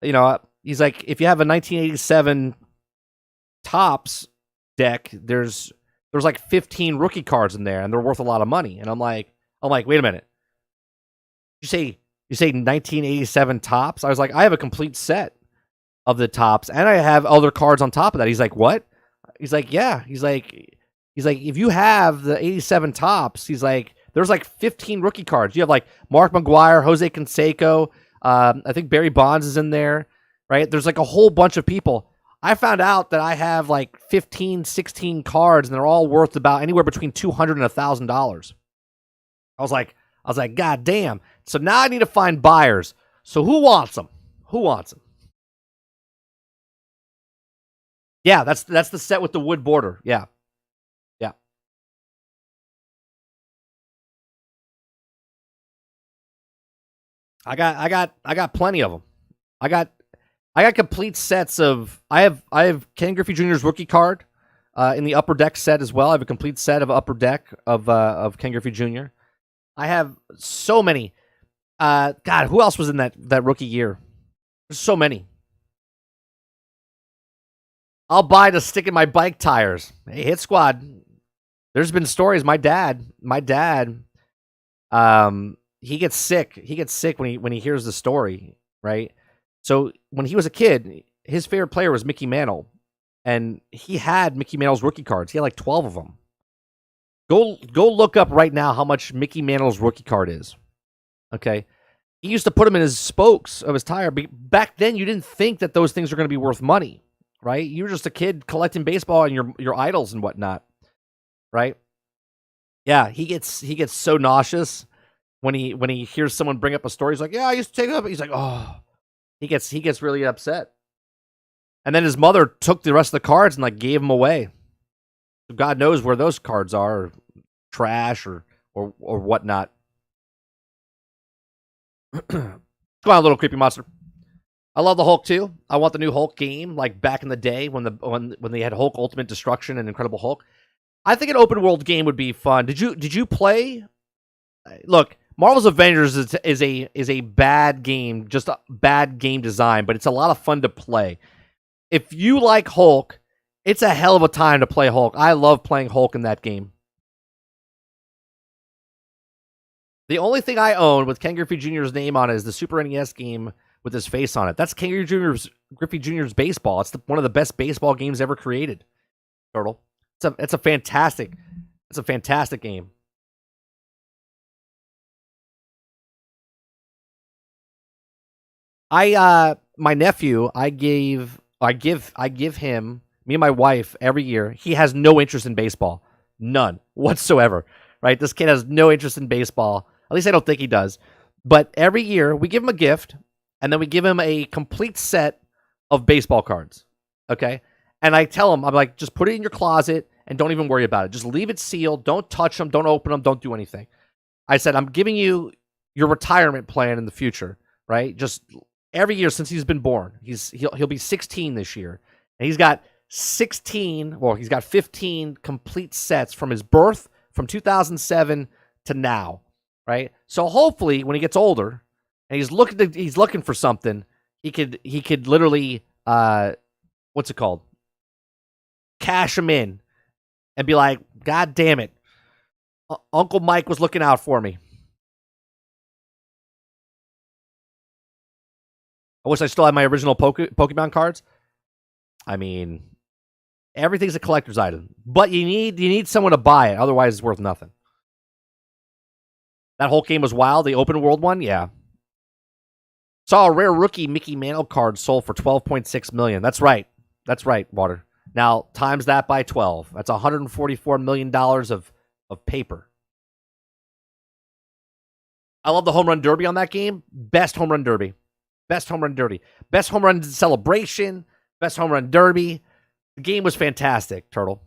he's like, if you have a 1987 Topps deck, there's like 15 rookie cards in there, and they're worth a lot of money. And I'm like, wait a minute. You say 1987 Topps? I was like, I have a complete set of the Topps, and I have other cards on top of that. He's like, what? He's like, yeah. He's like, if you have the 87 Topps, he's like, there's like 15 rookie cards. You have like Mark McGwire, Jose Canseco. I think Barry Bonds is in there, right? There's like a whole bunch of people. I found out that I have like 15, 16 cards, and they're all worth about anywhere between $200 and $1,000. I was like, God damn. So now I need to find buyers. So who wants them? Yeah, that's the set with the wood border. Yeah. I got plenty of them. I got complete sets of. I have Ken Griffey Jr.'s rookie card in the Upper Deck set as well. I have a complete set of Upper Deck of Ken Griffey Jr. I have so many. God, who else was in that rookie year? There's so many. I'll buy to stick in my bike tires. Hey, Hit Squad. There's been stories. My dad, he gets sick. He gets sick when he hears the story, right? So when he was a kid, his favorite player was Mickey Mantle, and he had Mickey Mantle's rookie cards. He had like 12 of them. Go look up right now how much Mickey Mantle's rookie card is. Okay, he used to put them in his spokes of his tire. Back then, you didn't think that those things are going to be worth money, right? You were just a kid collecting baseball and your idols and whatnot, right? Yeah, he gets so nauseous when he hears someone bring up a story. He's like, "Yeah, I used to take it up." He's like, "Oh." He gets really upset. And then his mother took the rest of the cards and like gave them away. God knows where those cards are, or trash or whatnot. Come on, little creepy monster. I love the Hulk too. I want the new Hulk game, like back in the day when they had Hulk Ultimate Destruction and Incredible Hulk. I think an open world game would be fun. Did you play? Look, Marvel's Avengers is a bad game, just a bad game design, but it's a lot of fun to play. If you like Hulk, it's a hell of a time to play Hulk. I love playing Hulk in that game. The only thing I own with Ken Griffey Jr.'s name on it is the Super NES game with his face on it. That's Ken Griffey Jr.'s baseball. It's one of the best baseball games ever created. Turtle. It's a fantastic game. My nephew, I give him, me and my wife every year. He has no interest in baseball. None whatsoever. Right? This kid has no interest in baseball. At least I don't think he does. But every year we give him a gift, and then we give him a complete set of baseball cards. Okay? And I tell him, I'm like, just put it in your closet and don't even worry about it. Just leave it sealed. Don't touch them. Don't open them. Don't do anything. I said, I'm giving you your retirement plan in the future, right? Just every year since he's been born. He'll be 16 this year. And he's got 15 complete sets from his birth from 2007 to now, right? So hopefully when he gets older and he's looking for something, he could literally what's it called? Cash him in and be like, God damn it. Uncle Mike was looking out for me. I wish I still had my original Pokemon cards. I mean, everything's a collector's item, but you need someone to buy it. Otherwise, it's worth nothing. That whole game was wild. The open world one, yeah. Saw a rare rookie Mickey Mantle card sold for $12.6 million. That's right, Water. Now times that by 12. That's $144 million of paper. I love the home run derby on that game. Best home run derby. Best home run celebration. Best home run derby. The game was fantastic, Turtle.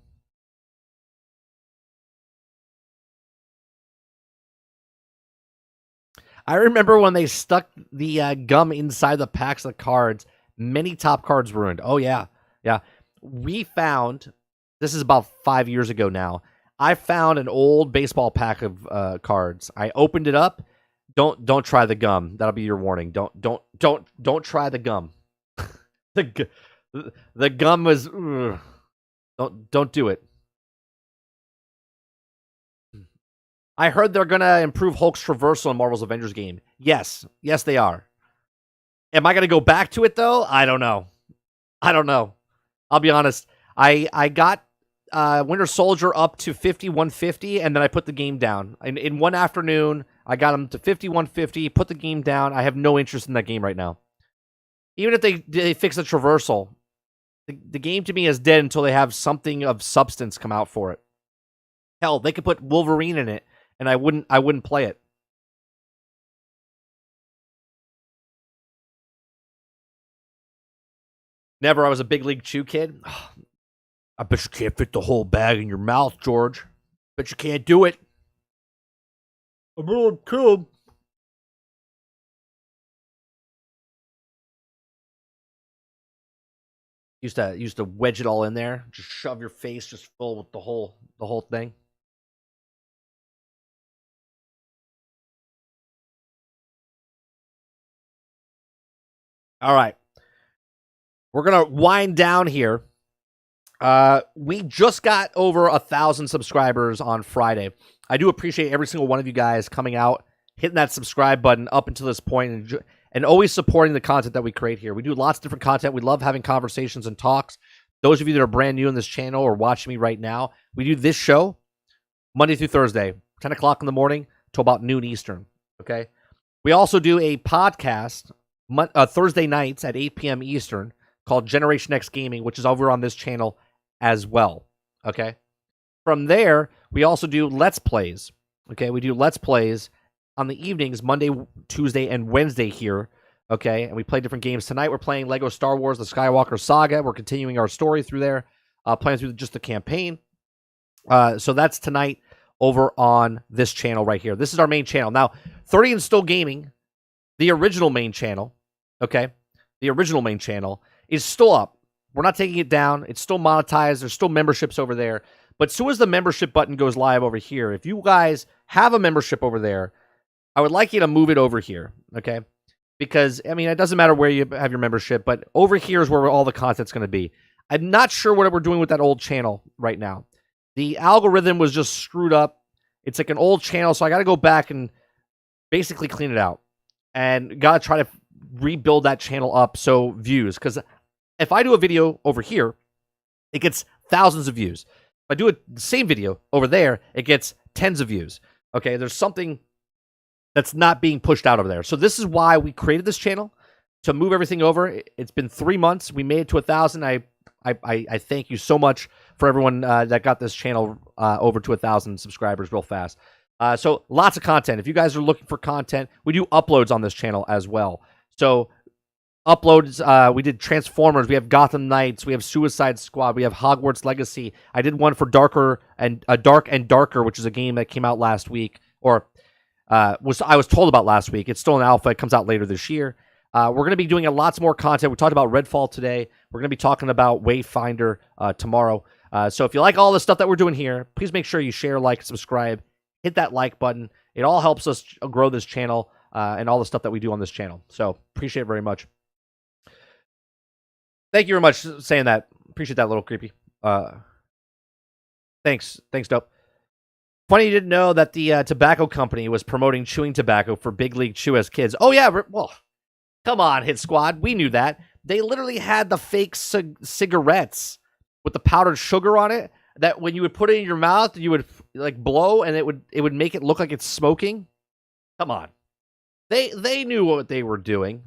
I remember when they stuck the gum inside the packs of cards, many top cards ruined. Oh, yeah. Yeah. We found, this is about 5 years ago now, I found an old baseball pack of cards. I opened it up. Don't try the gum. That'll be your warning. Don't try the gum. The gum was, don't do it. I heard they're going to improve Hulk's traversal in Marvel's Avengers game. Yes, they are. Am I going to go back to it, though? I don't know. I'll be honest. I got Winter Soldier up to 5150, and then I put the game down. In one afternoon, I got him to 5150, put the game down. I have no interest in that game right now. Even if they fix the traversal, the game to me is dead until they have something of substance come out for it. Hell, they could put Wolverine in it, and I wouldn't play it. Never. I was a big league chew kid. I bet you can't fit the whole bag in your mouth, George. Bet you can't do it. I'm really cool. Used to wedge it all in there. Just shove your face just full with the whole thing. All right. We're going to wind down here. We just got over 1,000 subscribers on Friday. I do appreciate every single one of you guys coming out, hitting that subscribe button up until this point, and always supporting the content that we create here. We do lots of different content. We love having conversations and talks. Those of you that are brand new in this channel or watching me right now, we do this show Monday through Thursday, 10 o'clock in the morning to about noon Eastern. Okay. We also do a podcast Thursday nights at 8 p.m. Eastern called Generation X Gaming, which is over on this channel as well. Okay. From there, We also do Let's Plays. Okay, we do Let's Plays on the evenings, Monday, Tuesday, and Wednesday here. Okay, and we play different games. Tonight we're playing Lego Star Wars: The Skywalker Saga. We're continuing our story through there, playing through just the campaign. So that's tonight over on this channel right here. This is our main channel. Now, 30 and Still Gaming, the original main channel, okay? The original main channel is still up. We're not taking it down. It's still monetized. There's still memberships over there. But as soon as the membership button goes live over here, if you guys have a membership over there, I would like you to move it over here, okay? Because, I mean, it doesn't matter where you have your membership, but over here is where all the content's going to be. I'm not sure what we're doing with that old channel right now. The algorithm was just screwed up. It's like an old channel, so I got to go back and basically clean it out. And got to try to rebuild that channel up so views. Because if I do a video over here, it gets thousands of views. If I do the same video over there, it gets tens of views. Okay, there's something that's not being pushed out over there. So this is why we created this channel, to move everything over. It's been 3 months. We made it to 1,000. I thank you so much for everyone that got this channel over to 1,000 subscribers real fast. So lots of content. If you guys are looking for content, we do uploads on this channel as well. So uploads, we did Transformers, we have Gotham Knights, we have Suicide Squad, we have Hogwarts Legacy. I did one for Dark and Darker, which is a game that came out last week, or I was told about last week. It's still in alpha. It comes out later this year. We're going to be doing lots more content. We talked about Redfall today. We're going to be talking about Wayfinder tomorrow. So if you like all the stuff that we're doing here, please make sure you share, like, subscribe, hit that like button. It all helps us grow this channel and all the stuff that we do on this channel. So appreciate it very much. Thank you very much for saying that. Appreciate that, little creepy. Thanks, Dope. Funny you didn't know that the tobacco company was promoting chewing tobacco for Big League Chew as kids. Oh, yeah, well, come on, Hit Squad. We knew that. They literally had the fake cigarettes with the powdered sugar on it that when you would put it in your mouth, you would like blow and it would make it look like it's smoking. Come on. They knew what they were doing.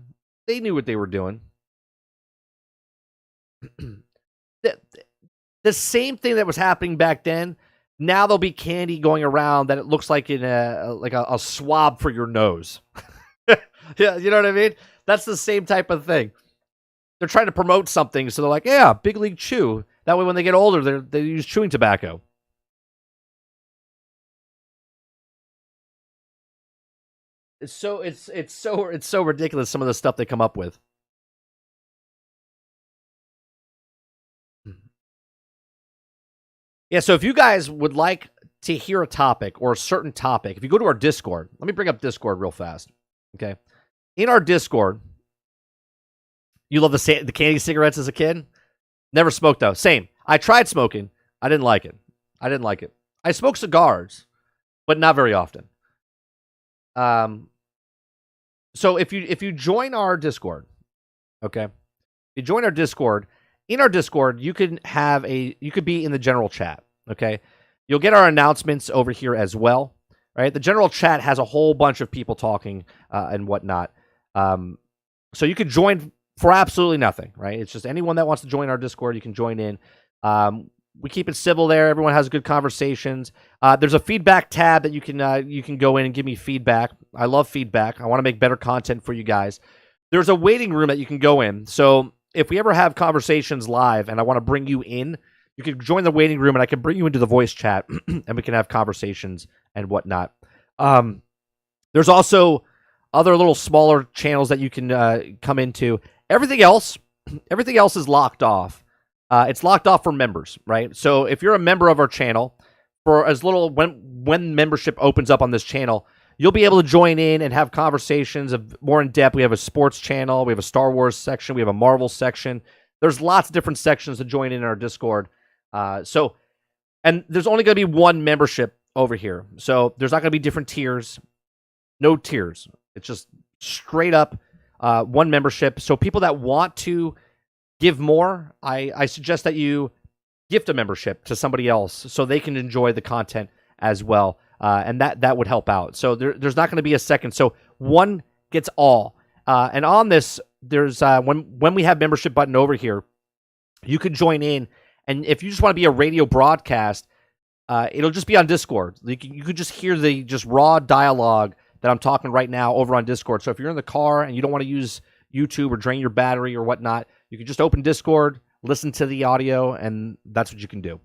They knew what they were doing. The same thing that was happening back then, now there'll be candy going around that it looks like in a swab for your nose. Yeah, you know what I mean? That's the same type of thing. They're trying to promote something, so they're like, yeah, Big League Chew. That way when they get older, they use chewing tobacco. It's so ridiculous, some of the stuff they come up with. Yeah, so if you guys would like to hear a topic or a certain topic, if you go to our Discord, let me bring up Discord real fast. Okay. In our Discord, you love the candy cigarettes as a kid? Never smoked, though. Same. I tried smoking. I didn't like it. I smoke cigars, but not very often. So if you join our Discord, okay? If you join our Discord, in our Discord, you could be in the general chat, okay? You'll get our announcements over here as well, right? The general chat has a whole bunch of people talking and whatnot. So you could join for absolutely nothing, right? It's just anyone that wants to join our Discord, you can join in. We keep it civil there. Everyone has good conversations. There's a feedback tab that you can go in and give me feedback. I love feedback. I want to make better content for you guys. There's a waiting room that you can go in. So if we ever have conversations live and I want to bring you in, you can join the waiting room and I can bring you into the voice chat and we can have conversations and whatnot. There's also other little smaller channels that you can come into. Everything else is locked off. It's locked off for members, right? So if you're a member of our channel, for as little when membership opens up on this channel, you'll be able to join in and have conversations of more in depth. We have a sports channel, we have a Star Wars section, we have a Marvel section. There's lots of different sections to join in our Discord. And there's only going to be one membership over here. So there's not going to be different tiers. No tiers. It's just straight up one membership. So people that want to give more, I suggest that you gift a membership to somebody else so they can enjoy the content as well. And that would help out. So there's not going to be a second. So one gets all. And on this, there's when we have membership button over here, you can join in. And if you just want to be a radio broadcast, It'll just be on Discord. You could just hear the just raw dialogue that I'm talking right now over on Discord. So if you're in the car and you don't want to use YouTube or drain your battery or whatnot, you can just open Discord, listen to the audio, and that's what you can do.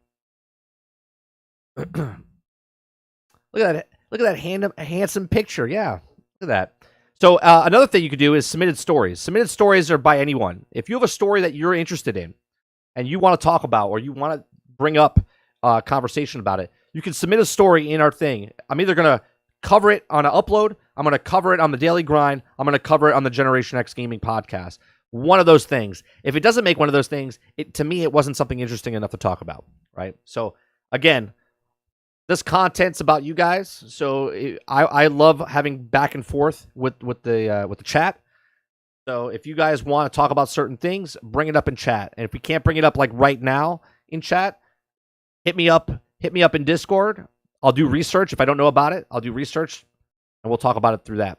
Look at that! Look at that handsome picture. Yeah, look at that. So another thing you could do is submitted stories. Submitted stories are by anyone. If you have a story that you're interested in and you want to talk about, or you want to bring up a conversation about it, you can submit a story in our thing. I'm either going to cover it on an upload, I'm going to cover it on the Daily Grind, I'm going to cover it on the Generation X Gaming podcast. One of those things. If it doesn't make one of those things, to me, it wasn't something interesting enough to talk about, right? So, again, this content's about you guys. So I love having back and forth with the chat. So if you guys want to talk about certain things, bring it up in chat. And if we can't bring it up like right now in chat, hit me up in Discord. I'll do research. If I don't know about it, I'll do research and we'll talk about it through that.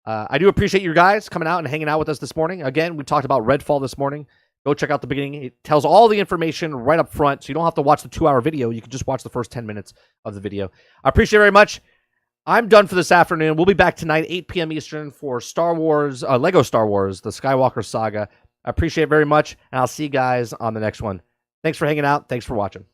I do appreciate you guys coming out and hanging out with us this morning. Again, we talked about Redfall this morning. Go check out the beginning. It tells all the information right up front, so you don't have to watch the 2-hour video. You can just watch the first 10 minutes of the video. I appreciate it very much. I'm done for this afternoon. We'll be back tonight, 8 p.m. Eastern, for Star Wars, Lego Star Wars, the Skywalker Saga. I appreciate it very much, and I'll see you guys on the next one. Thanks for hanging out. Thanks for watching.